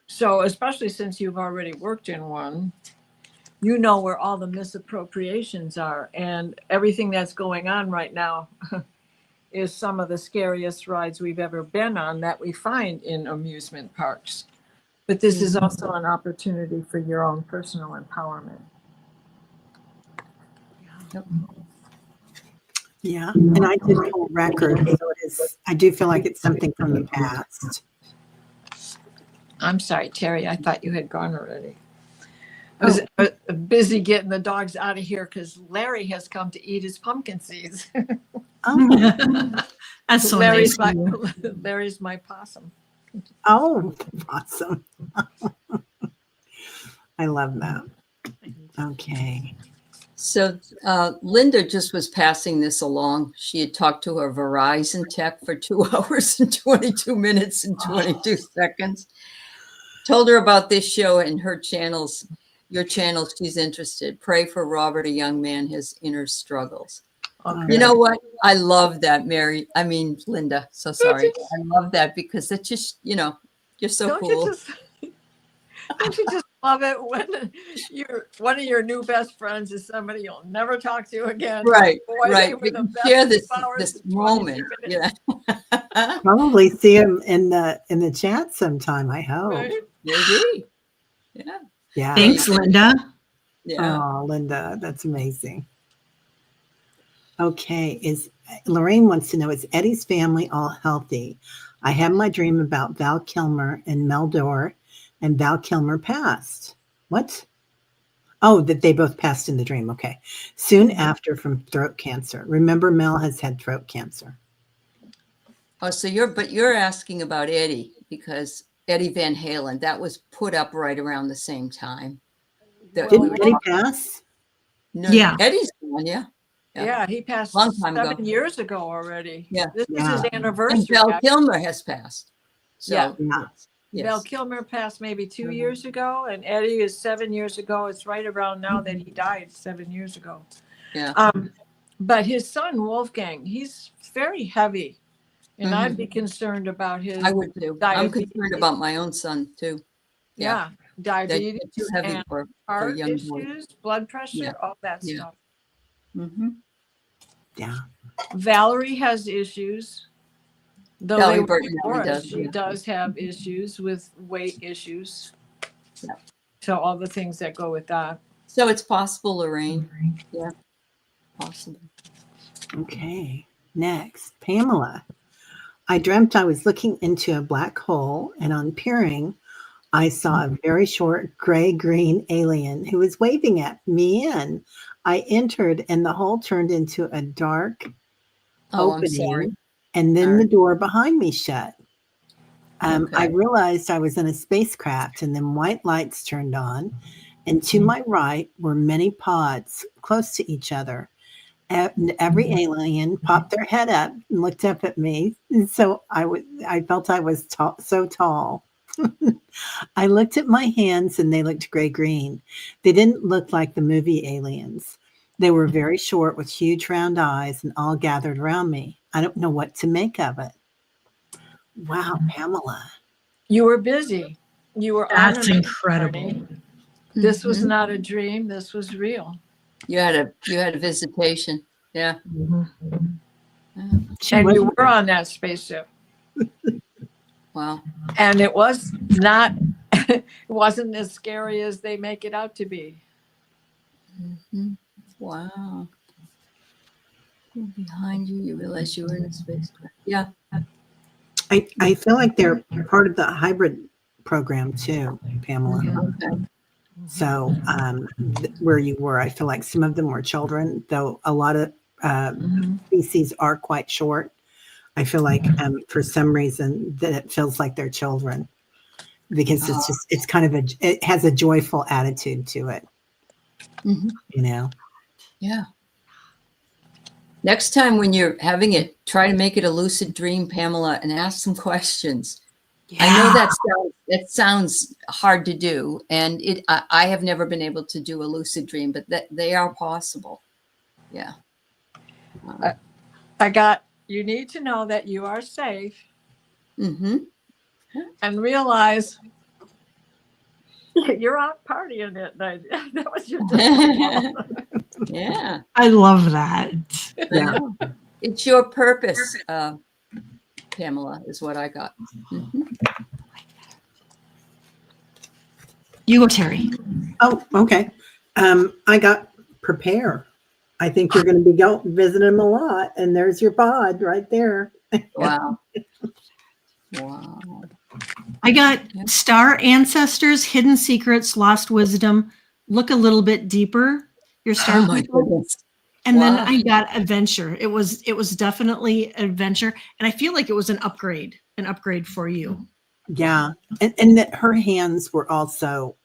B: So, especially since you've already worked in one, you know where all the misappropriations are, and everything that's going on right now is some of the scariest rides we've ever been on that we find in amusement parks. But this is also an opportunity for your own personal empowerment.
C: Yep.
A: Yeah. And I did pull record. So it is, I do feel like it's something from the past.
B: I'm sorry, Terry, I thought you had gone already. I was busy getting the dogs out of here because Larry has come to eat his pumpkin seeds.
A: Oh,
D: That's so
B: Larry's
D: nice.
B: Larry's my possum.
A: oh, awesome. I love that. Okay.
C: So Linda just was passing this along. She had talked to her Verizon tech for 2 hours and 22 minutes and 22 seconds. Told her about this show and her channels, your channel. She's interested. Pray for Robert, a young man, his inner struggles.
B: Okay.
C: You know what? I love that, Mary. I mean, Linda. So sorry. I love that because it's just, you know, you're so
B: Don't
C: cool.
B: don't you just love it when one of your new best friends is somebody you'll never talk to again?
C: Right,
B: Boy,
C: right.
B: they were
C: We
B: the
C: can
B: best
C: share
B: 2
C: this
B: hours and 22
C: moment.
B: minutes.
C: Yeah.
A: Probably see him in the chat sometime, I hope.
B: Right?
C: Maybe. Yeah.
A: Yeah.
D: Thanks, Linda.
C: Yeah.
A: Oh, Linda, that's amazing. Okay. Lorraine wants to know, is Eddie's family all healthy? I had my dream about Val Kilmer and Mel Dore, and Val Kilmer passed. What? Oh, that they both passed in the dream. Okay. Soon after from throat cancer. Remember, Mel has had throat cancer.
C: Oh, so you're asking about Eddie, because Eddie Van Halen, that was put up right around the same time. That we
A: Didn't
C: were
A: Eddie
C: talking-
A: pass?
C: No,
D: Yeah.
C: Eddie's one, yeah.
B: Yeah, he passed
C: Long time
B: 7
C: ago.
B: years ago already.
C: Yeah.
B: This is
A: Yeah.
B: his
C: And
B: anniversary.
C: Val Kilmer has passed. So
B: Yeah.
C: yes.
B: Val Kilmer passed maybe 2 years ago, and Eddie is 7 years ago. It's right around now that he died 7 years ago.
C: Yeah.
B: But his son, Wolfgang, he's very heavy. And I'd be concerned about his
C: I would too. I'm
B: diabetes.
C: concerned about my own son too.
B: Yeah.
C: They're
B: Diabetes
C: too heavy
B: and
C: for a
B: heart
C: young boy.
B: issues, blood pressure,
C: Yeah.
B: all that
C: Yeah.
B: stuff.
C: Mm-hmm.
A: Yeah.
B: Valerie has issues. Though
C: Valerie
B: they were
C: Burton
B: divorced,
C: does,
B: she
C: yeah.
B: does have issues with weight issues.
C: Yeah.
B: So all the things that go with that.
C: So it's possible, Lorraine. Yeah, possible.
A: Okay. Next, Pamela. I dreamt I was looking into a black hole, and on peering, I saw a very short gray-green alien who was waving at me in. I entered, and the hole turned into a dark
C: Oh, I'm sorry.
A: opening, and then the door behind me shut. I
C: Okay.
A: realized I was in a spacecraft, and then white lights turned on, and to my right were many pods close to each other. And every alien popped their head up and looked up at me. And so I felt I was so tall. I looked at my hands and they looked gray green. They didn't look like the movie aliens. They were very short with huge round eyes and all gathered around me. I don't know what to make of it. Wow, Pamela.
B: You were busy. You were on
D: That's
B: an
D: incredible.
B: journey. This was
C: Mhm.
B: not a dream. This was real.
C: You had a visitation. Yeah.
D: Mhm.
A: She
B: And you
A: wasn't-
B: were on that spaceship.
C: Wow.
B: And it was not, it wasn't as scary as they make it out to be.
C: Mhm. Wow. Behind you, you realize you were in a spacecraft. Yeah.
A: I feel like they're part of the hybrid program too, Pamela.
C: Okay.
A: So where you were, I feel like some of them were children, though a lot of species are quite short. I feel like for some reason that it feels like they're children because it's kind of it has a joyful attitude to it,
C: Mhm.
A: you know?
C: Yeah. Next time when you're having it, try to make it a lucid dream, Pamela, and ask some questions. I know that sounds hard to do, and I have never been able to do a lucid dream, but that they are possible. Yeah.
B: You need to know that you are safe
C: Mm-hmm.
B: and realize you're out partying at night. That was your
C: Yeah.
D: I love that.
A: Yeah.
C: It's your purpose, Pamela, is what I got. Mhm.
D: You go, Terry.
A: Oh, okay. I got prepare. I think you're going to be visiting them a lot, and there's your pod right there.
C: Wow. Wow.
D: I got star ancestors, hidden secrets, lost wisdom. Look a little bit deeper. Your star
C: Oh my
D: people.
C: goodness.
D: And then
C: Wow.
D: I got adventure. It was definitely adventure, and I feel like it was an upgrade for you.
A: Yeah, and that her hands were also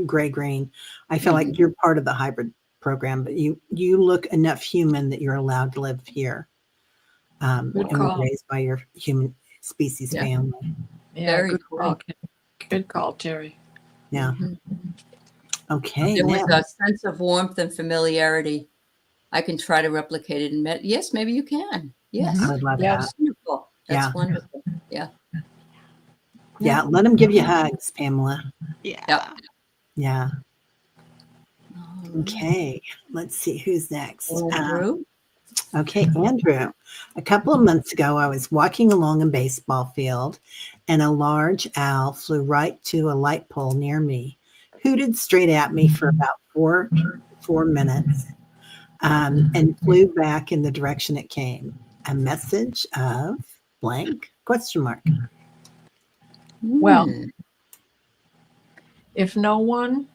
A: gray green. I feel like you're part of the hybrid program, but you look enough human that you're allowed to live here, and were raised by your human species family.
B: Yeah,
C: Very
B: good
C: cool.
B: call. Good call, Terry.
A: Yeah. Okay.
C: There was
A: Now,
C: a sense of warmth and familiarity. I can try to replicate it in yes, maybe you can. Yes.
A: I would love
B: Yes.
A: that.
C: Wonderful. That's
A: Yeah.
C: wonderful. Yeah.
A: Yeah. Let them give you hugs, Pamela.
D: Yeah.
C: Yep.
A: Yeah.
C: Um,
A: Okay. Let's see who's next.
C: Andrew.
A: Okay, Andrew. A couple of months ago, I was walking along a baseball field and a large owl flew right to a light pole near me, hooted straight at me for about four minutes, and flew back in the direction it came. A message of blank question mark.
B: Well,
C: Hmm.
B: if no one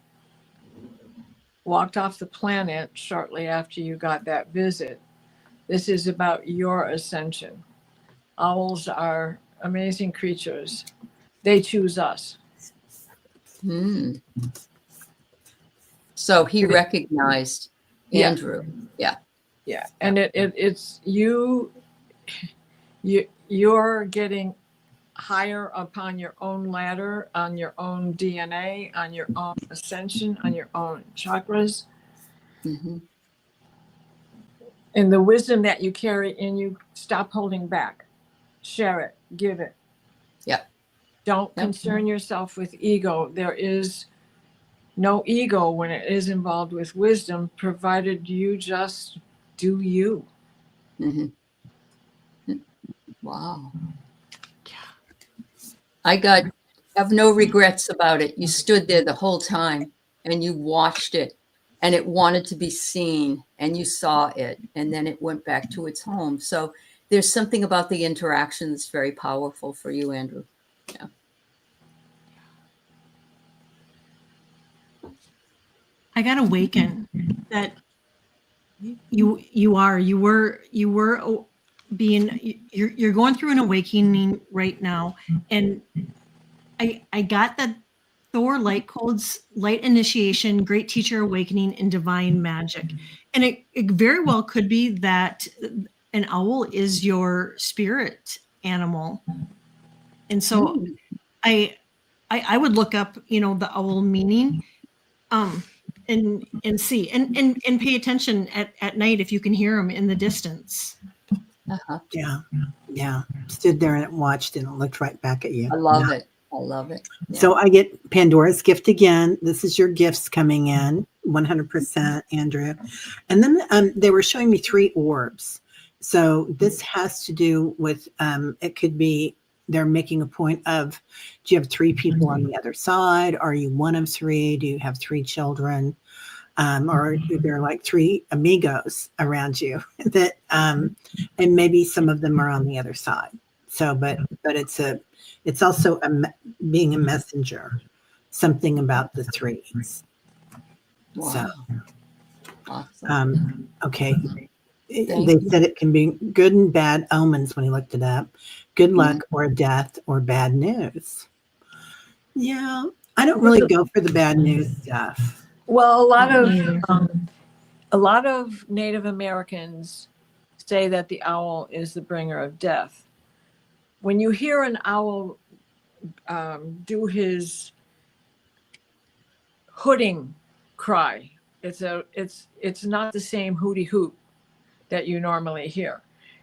B: walked off the planet shortly after you got that visit, this is about your ascension. Owls are amazing creatures. They choose us.
C: Hmm. So he recognized
B: Yeah.
C: Andrew. Yeah.
B: Yeah, and it's you're getting higher upon your own ladder, on your own DNA, on your own ascension, on your own chakras.
C: Mm-hmm.
B: And the wisdom that you carry in you, stop holding back. Share it, give it.
C: Yep.
B: Don't concern yourself with ego. There is no ego when it is involved with wisdom, provided you just do you.
C: Mhm. Wow. Have no regrets about it. You stood there the whole time and you watched it, and it wanted to be seen, and you saw it, and then it went back to its home. So there's something about the interaction that's very powerful for you, Andrew. Yeah.
D: I got awakened that you were being, you're going through an awakening right now. And I got that Thor light codes, light initiation, great teacher awakening, and divine magic. And it very well could be that an owl is your spirit animal. And so I would look up, the owl meaning, and see, and pay attention at night if you can hear them in the distance.
C: Uh-huh.
A: Yeah. Stood there and watched and it looked right back at you.
C: I love it. I love it. Yeah.
A: So I get Pandora's gift again. This is your gifts coming in, 100%, Andrew. And then they were showing me 3 orbs. So this has to do with, it could be they're making a point of, do you have 3 people on the other side? Are you one of 3? Do you have 3 children? Or are there like 3 amigos around you that, and maybe some of them are on the other side. So, but it's also being a messenger, something about the 3s.
C: Wow.
A: So,
C: Awesome.
A: okay.
C: Thank
A: They
C: you.
A: said it can be good and bad omens when he looked it up. Good luck or death or bad news. Yeah, I don't really go for the bad news stuff.
B: Well, a lot of Native Americans say that the owl is the bringer of death. When you hear an owl do his hooting cry, it's not the same hooty hoot that you normally hear.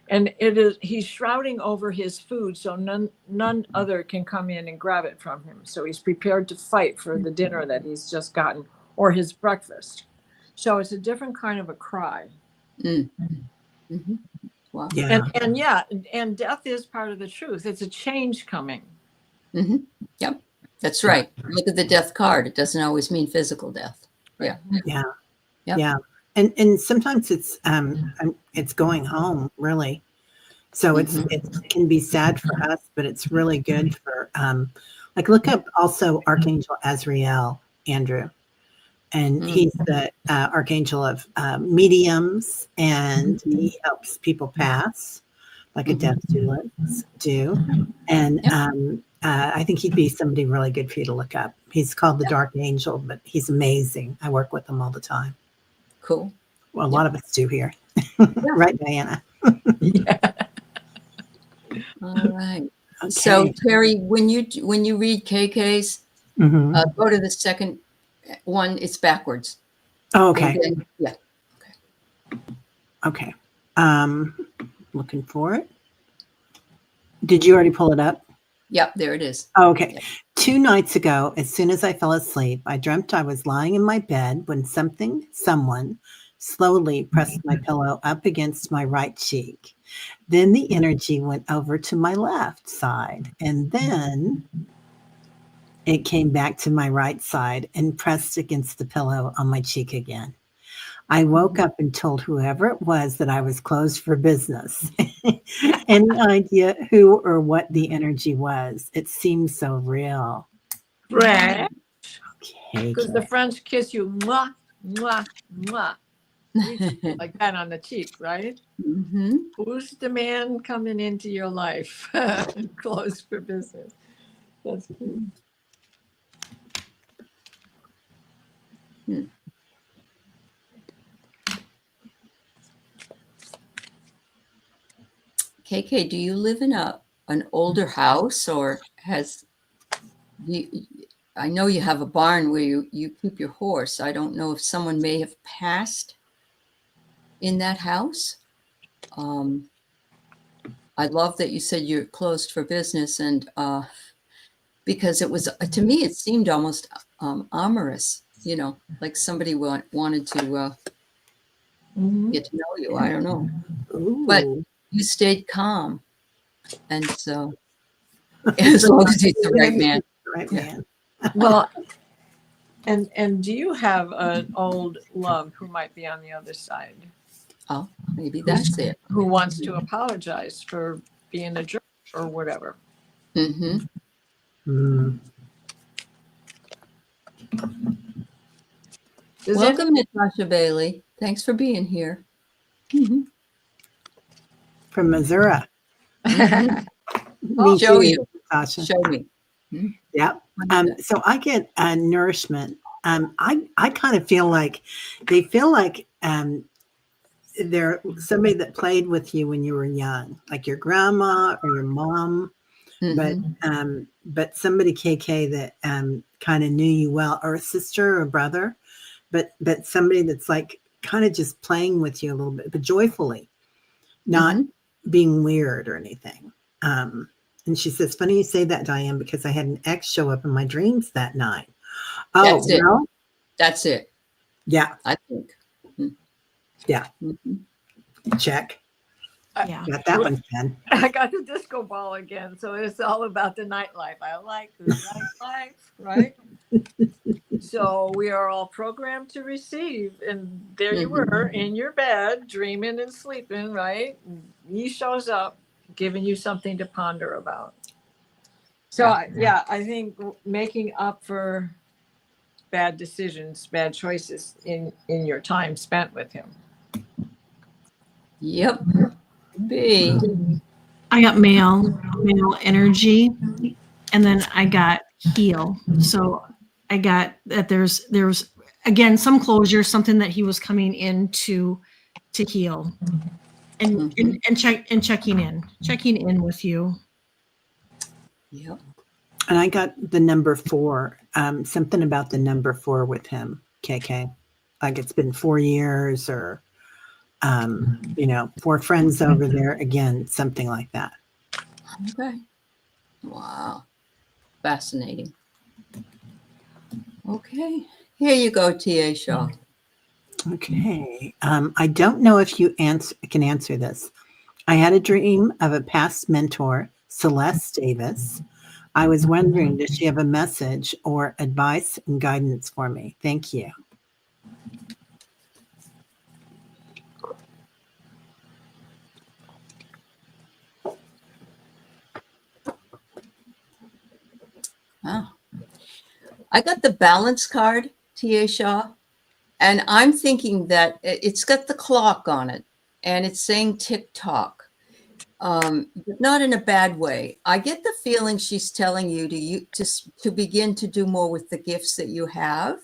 B: And he's shrouding over his food so none other can come in and grab it from him. So he's prepared to fight for the dinner that he's just gotten or his breakfast. So it's a different kind of a cry.
C: Mm-hmm. Wow.
A: Yeah.
B: And death is part of the truth. It's a change coming.
C: Mm-hmm. Yep. That's right. Look at the death card. It doesn't always mean physical death. Yeah.
A: Yeah.
C: Yep.
A: Yeah. And sometimes it's going home, really. So it can be sad for us, but it's really good for like look up also Archangel Azrael, Andrew. And he's the archangel of mediums, and he helps people pass like a death doula do. And I think he'd be somebody really good for you to look up. He's called the Dark Angel, but he's amazing. I work with him all the time.
C: Cool.
A: Well, a lot of us do here. Right, Diana?
C: Yeah. All right. Okay. So Terry, when you read KK's, go to the second one. It's backwards.
A: Oh, okay.
C: Then, yeah.
A: Okay. Looking for it. Did you already pull it up?
C: Yep, there it is.
A: Oh, okay.
C: Yep.
A: 2 nights ago, as soon as I fell asleep, I dreamt I was lying in my bed when someone slowly pressed my pillow up against my right cheek. Then the energy went over to my left side, and then it came back to my right side and pressed against the pillow on my cheek again. I woke up and told whoever it was that I was closed for business. Any idea who or what the energy was? It seems so real.
B: Right.
A: Okay.
B: Because the French kiss you, mwah, mwah, mwah. Like that on the cheek, right?
C: Mm-hmm.
B: Who's the man coming into your life? Closed for business. That's cool.
C: KK, do you live in an older house, or I know you have a barn where you keep your horse. I don't know if someone may have passed in that house. I love that you said you're closed for business, and because it was, to me, it seemed almost amorous, like somebody wanted to get to know you. I don't know. But
A: Ooh.
C: you stayed calm. And so, as long as he's the right man.
A: Right
C: Yeah.
A: man.
B: Well, and do you have an old love who might be on the other side,
C: Oh, maybe that's it.
B: who wants to apologize for being a jerk or whatever?
C: Mm-hmm.
A: Mm.
C: Welcome, Natasha Bailey. Thanks for being here. Mm-hmm.
A: From Missouri.
C: Mhm.
A: Me
C: Show
A: too,
C: you.
A: Natasha.
C: Show me.
A: Yep. So I get nourishment. I kind of feel like they feel like they're somebody that played with you when you were young, like your grandma or your mom, but somebody KK that kind of knew you well, or a sister or a brother, but somebody that's like kind of just playing with you a little bit, but joyfully, not being weird or anything. And she says, funny you say that, Diane, because I had an ex show up in my dreams that night. Oh,
C: That's it.
A: well,
C: That's it.
A: yeah.
C: I think.
A: Yeah.
C: Mm-hmm.
A: Check.
D: Yeah.
A: Got that one, Ken.
B: I got the disco ball again, so it's all about the nightlife. I like the nightlife, right? So we are all programmed to receive, and there you were in your bed, dreaming and sleeping, right? He shows up, giving you something to ponder about. So I think making up for bad decisions, bad choices in your time spent with him.
C: Yep. B.
D: I got male energy, and then I got heal. So I got that there's again some closure, something that he was coming in to heal, and checking in with you.
C: Yep.
A: And I got the number 4, something about the number 4 with him, KK. Like it's been 4 years or, 4 friends over there. Again, something like that.
C: Okay. Wow. Fascinating. Okay. Here you go, T.A. Shaw.
A: Okay. I don't know if you can answer this. I had a dream of a past mentor, Celeste Davis. I was wondering, does she have a message or advice and guidance for me? Thank you.
C: Wow. I got the balance card, T.A. Shaw, and I'm thinking that it's got the clock on it, and it's saying tick-tock, but not in a bad way. I get the feeling she's telling you to begin to do more with the gifts that you have,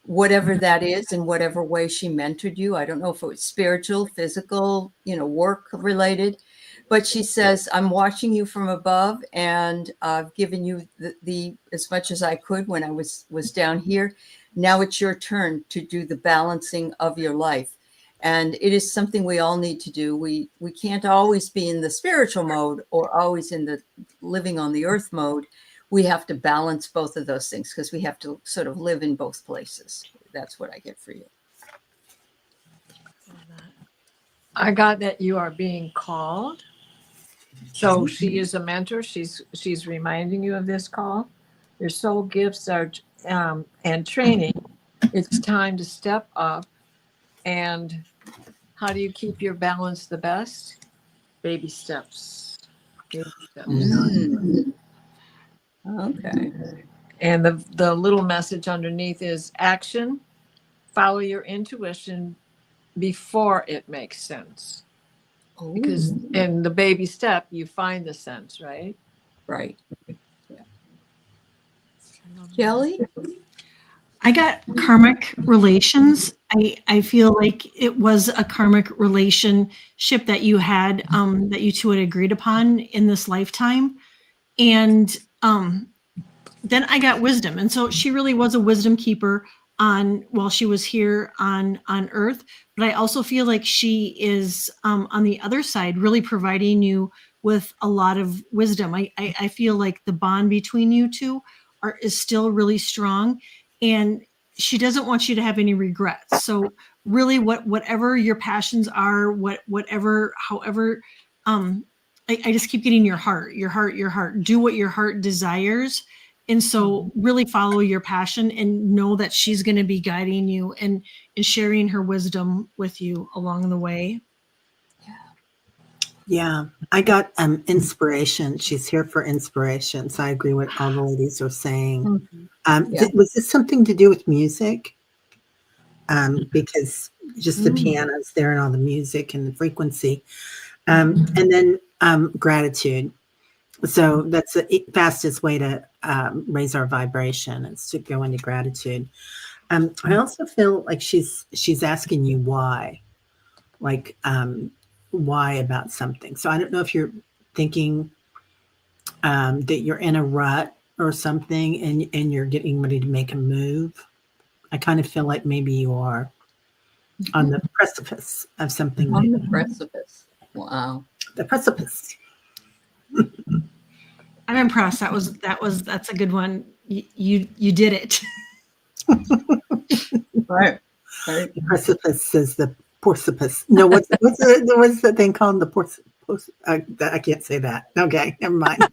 C: whatever that is, in whatever way she mentored you. I don't know if it was spiritual, physical, work related, but she says, I'm watching you from above, and I've given you the as much as I could when I was down here. Now it's your turn to do the balancing of your life. And it is something we all need to do. We can't always be in the spiritual mode or always in the living on the earth mode. We have to balance both of those things because we have to sort of live in both places. That's what I get for you.
B: I got that you are being called. So she is a mentor. She's reminding you of this call. Your soul gifts are and training. It's time to step up. And how do you keep your balance the best? Baby steps. Baby steps.
C: Okay.
B: And the little message underneath is action. Follow your intuition before it makes sense. Because in the baby step, you find the sense, right?
C: Right. Yeah. Kelly?
D: I got karmic relations. I feel like it was a karmic relationship that you had, that you two had agreed upon in this lifetime. And then I got wisdom. And so she really was a wisdom keeper while she was here on Earth, but I also feel like she is on the other side, really providing you with a lot of wisdom. I feel like the bond between you two is still really strong, and she doesn't want you to have any regrets. So really, whatever your passions are, however, I just keep getting your heart. Do what your heart desires. And so really follow your passion and know that she's going to be guiding you and sharing her wisdom with you along the way.
A: Yeah, I got inspiration. She's here for inspiration. So I agree with all the ladies are saying. Was this something to do with music? Because just the piano's there and all the music and the frequency. And then gratitude. So that's the fastest way to raise our vibration is to go into gratitude. I also feel like she's asking you why, like why about something. So I don't know if you're thinking that you're in a rut or something and you're getting ready to make a move. I kind of feel like maybe you are on the precipice of something.
C: On the precipice. Wow.
A: The precipice.
D: I'm impressed. That's a good one. You did it.
C: Right.
A: The precipice is the porcipus. No, what's the thing called? The porcipus. I can't say that. Okay, never mind.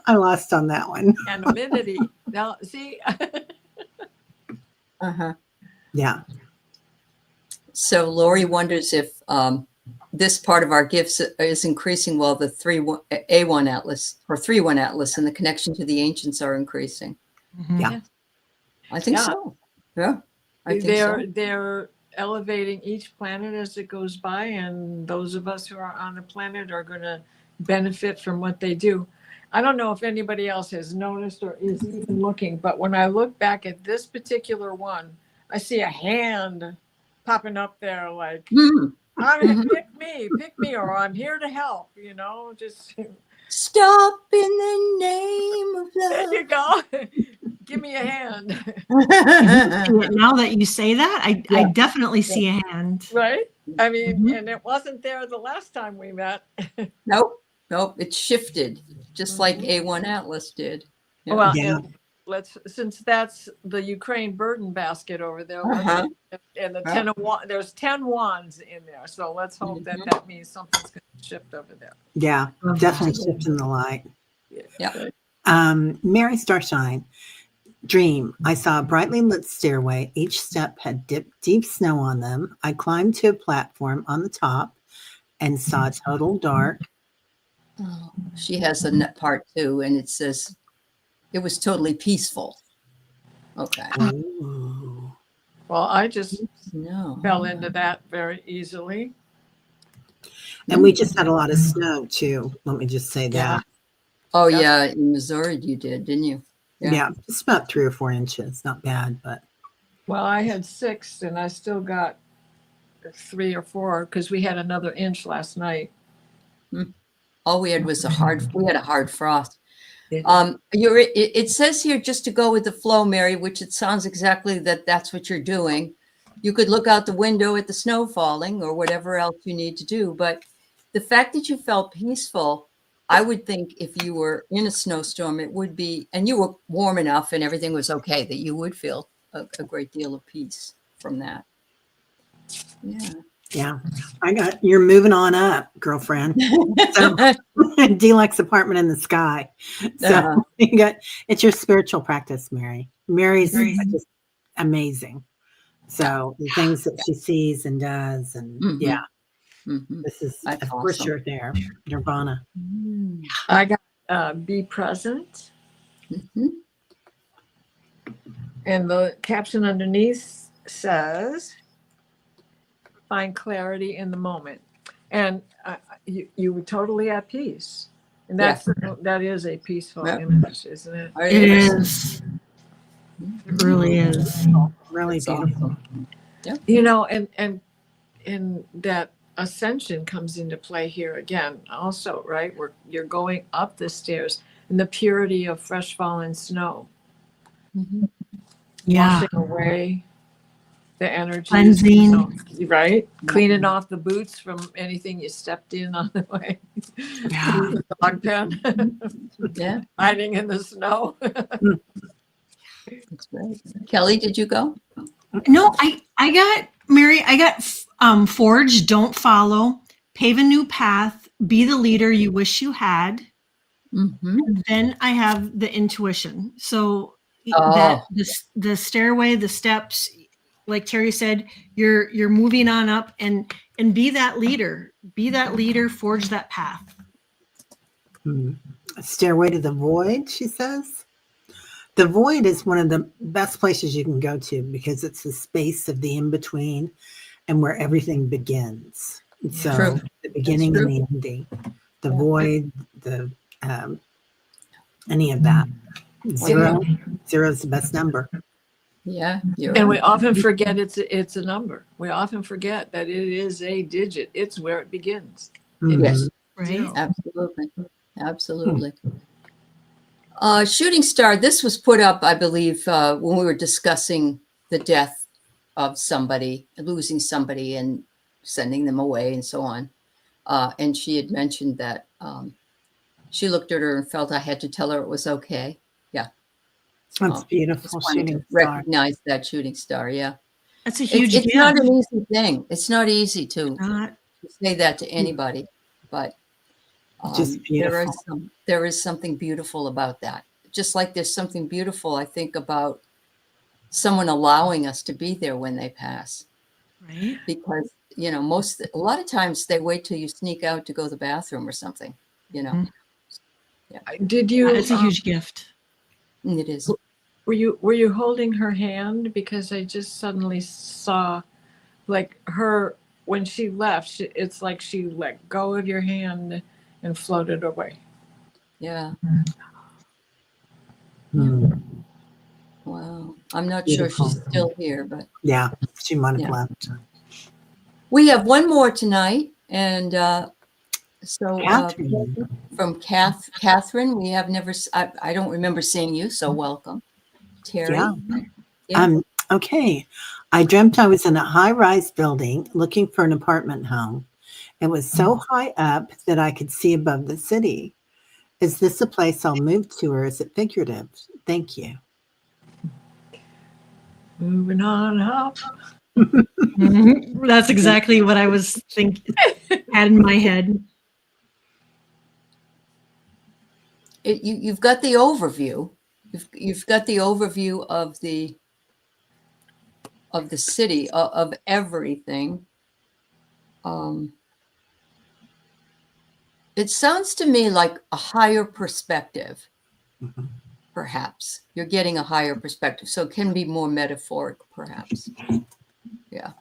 A: I lost on that one.
B: Anonymity. Now, see.
A: Yeah.
C: So Lori wonders if this part of our gifts is increasing while the A1 Atlas or 3-1 Atlas and the connection to the ancients are increasing.
A: Yeah.
C: I think so. Yeah. I think so.
B: They're elevating each planet as it goes by, and those of us who are on the planet are going to benefit from what they do. I don't know if anybody else has noticed or is even looking, but when I look back at this particular one, I see a hand popping up there like, pick me, or I'm here to help, just
C: stop in the name of love.
B: There you go. Give me a hand.
D: Now that you say that, I definitely see a hand.
B: Right? I mean, and it wasn't there the last time we met.
C: Nope. It shifted just like A1 Atlas did.
B: Yeah. Well, and since that's the Ukraine burden basket over there, and the 10 of wands, there's 10 wands in there. So let's hope that means something's going to shift over there.
A: Yeah, definitely shifting the light.
C: Yeah.
A: Mary Starshine. Dream. I saw a brightly lit stairway. Each step had deep snow on them. I climbed to a platform on the top and saw total dark.
C: Oh, she has a net part too, and it says it was totally peaceful. Okay.
A: Ooh.
B: Well, I just fell into that very easily.
A: And we just had a lot of snow too. Let me just say that.
C: Oh yeah, in Missouri you did, didn't you?
A: Yeah, just about 3 or 4 inches. Not bad, but.
B: Well, I had 6 and I still got 3 or 4 because we had another inch last night.
C: All we had was a hard frost. It says here just to go with the flow, Mary, which it sounds exactly that's what you're doing. You could look out the window at the snow falling or whatever else you need to do. But the fact that you felt peaceful, I would think if you were in a snowstorm, it would be, and you were warm enough and everything was okay, that you would feel a great deal of peace from that.
A: Yeah. You're moving on up, girlfriend. So, deluxe apartment in the sky. So it's your spiritual practice, Mary. Mary's just amazing. So the things that she sees and does, and this is
C: That's
A: of course
C: awesome.
A: you're there, Nirvana.
B: I got be present, and the caption underneath says, "Find clarity in the moment," and you were totally at peace, and that is a peaceful image, isn't it?
D: It is. It really is.
A: Really beautiful.
B: Awesome. And that ascension comes into play here again also, right? Where you're going up the stairs in the purity of fresh fallen snow.
D: Yeah.
B: washing away the energies.
D: Cleansing.
B: Right? Cleaning off the boots from anything you stepped in on the way.
A: Yeah.
B: Through the dog pen.
C: Yeah,
B: Hiding in the snow.
C: that's right. Kelly, did you go?
D: No, I got Mary. I got forge. Don't follow. Pave a new path. Be the leader you wish you had.
C: Mm-hmm.
D: Then I have the intuition. So
C: Oh.
D: that the stairway, the steps, like Terry said, you're moving on up and be that leader. Be that leader. Forge that path.
A: Stairway to the Void, she says. The void is one of the best places you can go to because it's the space of the in-between and where everything begins. So
C: True.
A: the beginning
C: That's
A: and the ending, the void, the any of that. Zero is the best number.
C: Yeah, you're
B: And
C: right.
B: we often forget it's a number. We often forget that it is a digit. It's where it begins.
C: Yes,
D: Right.
B: Zero.
C: absolutely. Absolutely. Shooting Star, this was put up, I believe, when we were discussing the death of somebody, losing somebody and sending them away and so on. And she had mentioned that she looked at her and felt I had to tell her it was okay. Yeah.
A: That's
C: Just
A: beautiful.
C: wanted
A: Shooting
C: to
A: star.
C: recognize that shooting star. Yeah.
D: That's a huge
C: It's
D: gift.
C: not an easy thing. It's not easy to
D: Not-
C: say that to anybody, but
A: Just beautiful.
C: there is something beautiful about that. Just like there's something beautiful, I think, about someone allowing us to be there when they pass,
D: right.
C: because a lot of times they wait till you sneak out to go to the bathroom or something.
B: Did you?
D: It's a huge gift.
C: And it is.
B: Were you holding her hand? Because I just suddenly saw, like, her when she left. It's like she let go of your hand and floated away.
C: Yeah.
A: Mm.
C: Wow. I'm not
A: Beautiful.
C: sure she's still here, but
A: Yeah, she might have
C: Yeah.
A: left.
C: we have one more tonight, and so
A: Catherine.
C: from Catherine, we have never. I don't remember seeing you, so welcome, Terry.
A: Yeah.
C: Yeah.
A: Okay. I dreamt I was in a high-rise building looking for an apartment home. It was so high up that I could see above the city. Is this a place I'll move to, or is it figurative? Thank you.
B: Moving on up.
D: Mhm. That's exactly what I was thinking. Had in my head.
C: You've got the overview. You've got the overview of the city, of everything. It sounds to me like a higher perspective.
A: Mhm.
C: Perhaps you're getting a higher perspective, so it can be more metaphoric, perhaps. Yeah.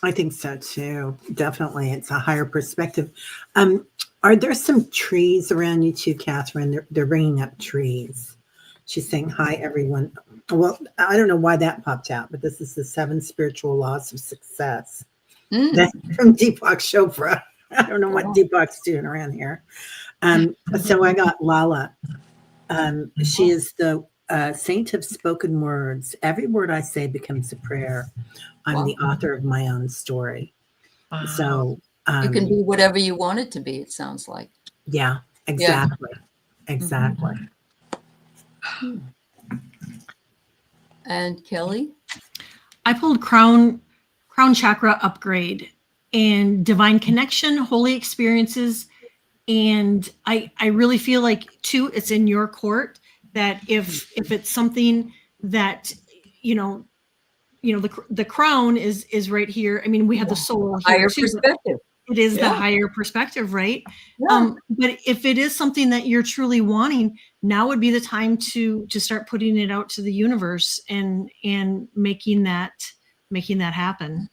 A: I think so too. Definitely. It's a higher perspective. Are there some trees around you too, Catherine? They're bringing up trees. She's saying, hi, everyone. Well, I don't know why that popped out, but this is the 7 spiritual laws of success.
C: Mm.
A: That's from Deepak Chopra. I don't know what
C: Wow.
A: Deepak's doing around here. So I got Lala. She is the saint of spoken words. Every word I say becomes a prayer. I'm
C: Wow.
A: the author of my own story.
B: Wow.
A: So
C: It can be whatever you want it to be, it sounds like.
A: yeah, exactly. Exactly.
C: And Kelly?
D: I pulled crown chakra upgrade and divine connection, holy experiences. And I really feel like too, it's in your court that if it's something that, the crown is right here. I mean, we have the soul here
C: Higher
D: too.
C: perspective.
D: It is the
C: Yeah.
D: higher perspective, right?
C: Yeah.
D: But if it is something that you're truly wanting, now would be the time to start putting it out to the universe and making that happen.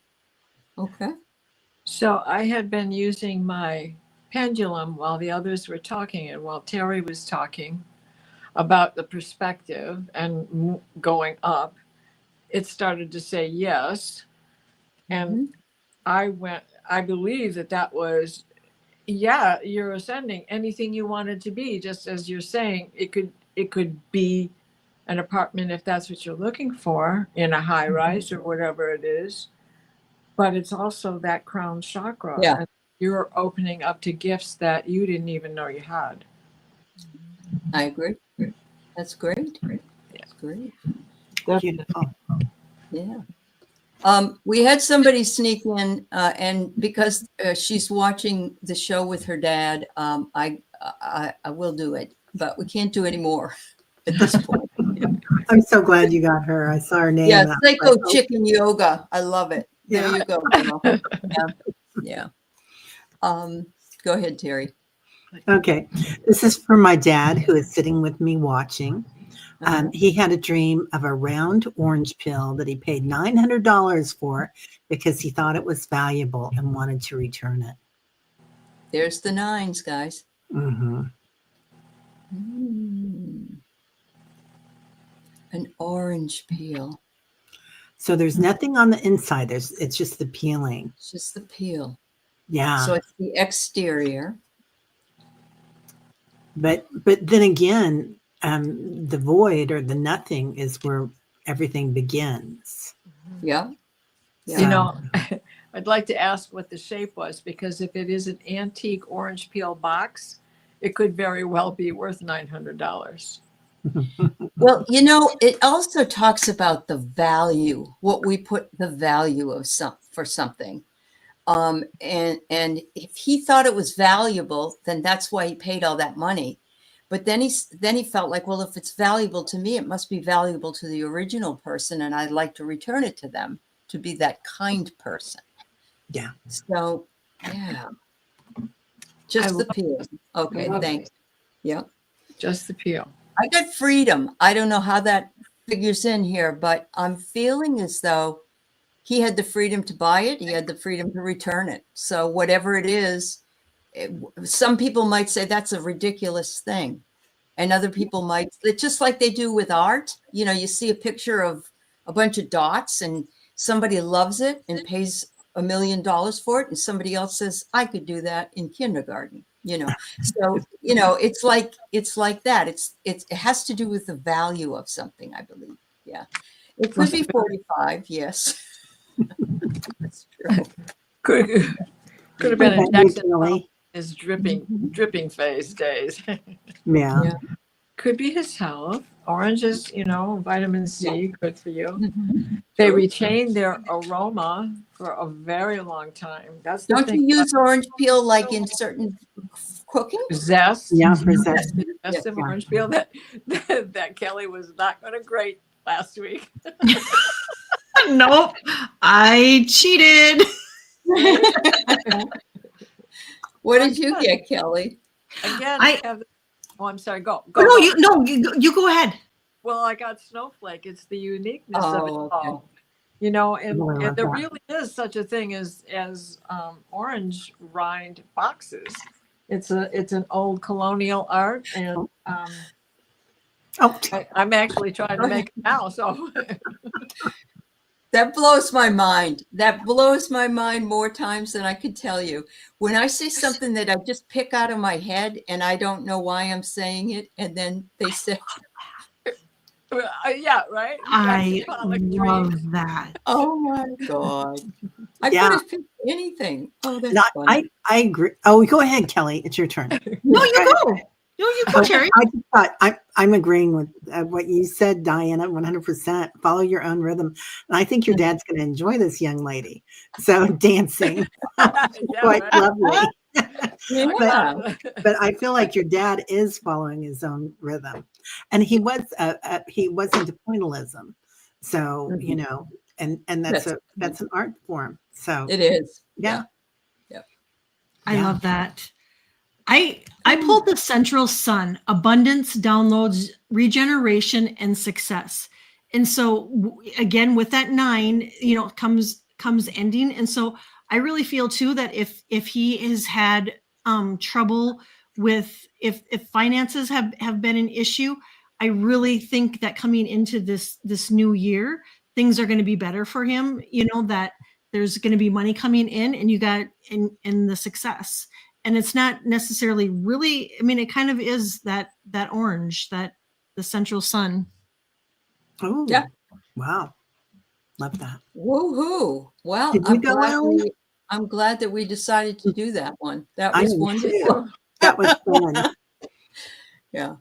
C: Okay.
B: So I had been using my pendulum while the others were talking, and while Terry was talking about the perspective and going up, it started to say yes. And I believe that was, yeah, you're ascending anything you wanted to be, just as you're saying, it could be an apartment if that's what you're looking for in a high rise or whatever it is. But it's also that crown chakra.
C: Yeah.
B: And you're opening up to gifts that you didn't even know you had.
C: I agree. That's great. That's great.
A: Beautiful.
C: Yeah. We had somebody sneak in, and because she's watching the show with her dad, I will do it, but we can't do any more at this point.
A: I'm so glad you got her. I saw her name.
C: Yeah,
A: and I was
C: Psycho
A: like, oh,
C: Chicken Yoga. I love it. There
A: Yeah.
C: you go, girl. Yeah. Go ahead, Terry.
A: Okay. This is for my dad who is sitting with me watching. He had a dream of a round orange pill that he paid $900 for because he thought it was valuable and wanted to return it.
C: There's the nines, guys.
A: Mm-hmm.
C: An orange peel.
A: So there's nothing on the inside. It's just the peeling.
C: It's just the peel.
A: Yeah.
C: So it's the exterior.
A: But then again, the void or the nothing is where everything begins.
C: Yeah.
B: You know, I'd like to ask what the shape was, because if it is an antique orange peel box, it could very well be worth $900.
C: Well, you know, it also talks about the value, what we put the value of for something. And if he thought it was valuable, then that's why he paid all that money. But then he felt like, well, if it's valuable to me, it must be valuable to the original person, and I'd like to return it to them, to be that kind person.
A: Yeah.
C: So, yeah. Just the peel. Okay, thanks. Yeah.
B: Just the peel.
C: I got freedom. I don't know how that figures in here, but I'm feeling as though he had the freedom to buy it. He had the freedom to return it. So whatever it is, some people might say that's a ridiculous thing. And other people might, just like they do with art. You know, you see a picture of a bunch of dots and somebody loves it and pays $1 million for it. And somebody else says, I could do that in kindergarten, you know? So, you know, it's like that. It has to do with the value of something, I believe. Yeah. It could be 45. Yes. That's true.
B: Could have been in
A: Okay,
B: Jackson
A: Kelly.
B: his dripping phase days.
A: Yeah.
C: Yeah.
B: Could be his health. Oranges, you know, vitamin C, good for you.
C: Mhm.
B: They retain their aroma for a very long time. That's the
C: Don't
B: thing.
C: you use orange peel like in certain cooking?
B: Zest.
A: Yeah, for zest.
B: Zest of
A: Yeah.
B: orange peel that Kelly was not going to grate last week.
D: Nope, I cheated.
C: What did you get, Kelly?
B: Again, I'm sorry. Go.
D: No, you go ahead.
B: Well, I got snowflake. It's the uniqueness of it
C: Oh,
B: all.
C: okay.
B: You know,
A: I
B: and
A: love
B: there
A: that.
B: really is such a thing as orange rind boxes. It's an old colonial art, and
A: Oh,
B: I'm actually trying to make it now. So
C: That blows my mind. That blows my mind more times than I could tell you. When I say something that I just pick out of my head and I don't know why I'm saying it, and then they say,
B: yeah, right.
D: I
B: Pollock
D: love
B: dreams.
D: that.
C: oh my God. I
A: Yeah.
C: could have picked anything. Oh, that's
A: no,
C: funny.
A: I agree. Oh, go ahead, Kelly. It's your turn.
D: No, you go. No, you go, Terry.
A: I just thought I'm agreeing with what you said, Diana, 100%. Follow your own rhythm. And I think your dad's going to enjoy this young lady. So dancing,
B: Yeah,
A: quite
B: right.
A: lovely.
C: Yeah.
A: But I feel like your dad is following his own rhythm, and he was into pointillism. So you know, and that's an art form. So
C: It is.
A: yeah.
D: I
A: Yeah.
D: love that. I pulled the Central Sun, abundance, downloads, regeneration, and success. And so again, with that 9, you know, comes ending. And so I really feel too that if he has had trouble with if finances have been an issue, I really think that coming into this new year, things are going to be better for him. You know, that there's going to be money coming in, and you got in the success. And it's not necessarily really, I mean, it kind of is that orange, that the Central Sun.
A: Oh,
C: Yeah.
A: wow. Love that.
C: Woohoo! Well,
A: Did you go, Ellie?
C: I'm glad that we decided to do that one. That
A: I
C: was
A: am
C: wonderful.
A: too. That was fun.
C: Yeah.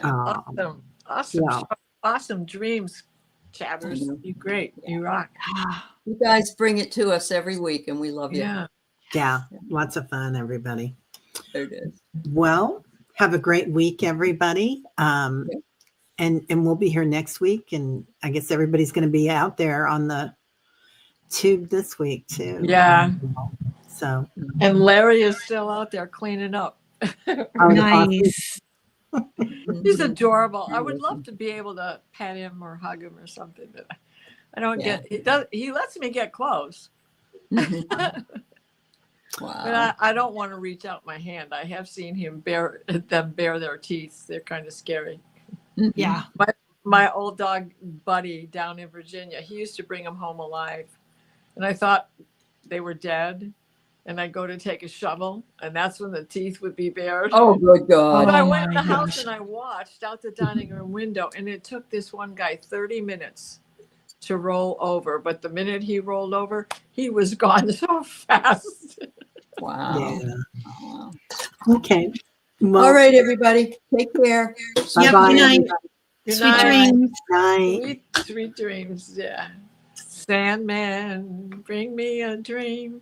B: Awesome. Awesome.
A: Yeah.
B: show. Awesome dreams, chatters.
C: know.
B: You great. You rock.
C: You guys bring it to us every week, and we love you.
B: Yeah.
A: Yeah. Lots of fun, everybody.
C: There it is.
A: Well, have a great week, everybody.
C: Yeah.
A: And we'll be here next week. And I guess everybody's going to be out there on the tube this week too.
B: Yeah.
A: So
B: And Larry is still out there cleaning up.
D: Nice.
B: He's adorable. I would love to be able to pet him or hug him or something, but I don't
C: Yeah.
B: get. He lets me get close, but
C: Wow.
B: I don't want to reach out my hand. I have seen them bare their teeth. They're kind of scary.
D: Yeah.
B: My old dog Buddy down in Virginia, he used to bring them home alive, and I thought they were dead. And I go to take a shovel, and that's when the teeth would be bared.
C: Oh, good God.
B: But I
D: Oh
B: went in
D: my
B: the house
D: gosh.
B: and I watched out the dining room window, and it took this one guy 30 minutes to roll over. But the minute he rolled over, he was gone so fast.
C: Wow.
A: yeah.
C: Wow.
A: Okay. Well,
C: All right, everybody. Take care.
D: Yep.
A: Bye-bye,
D: Good night.
A: everybody.
B: Good
D: Sweet
B: night.
D: dreams.
A: Night.
B: Sweet dreams. Yeah. Sandman, bring me a dream.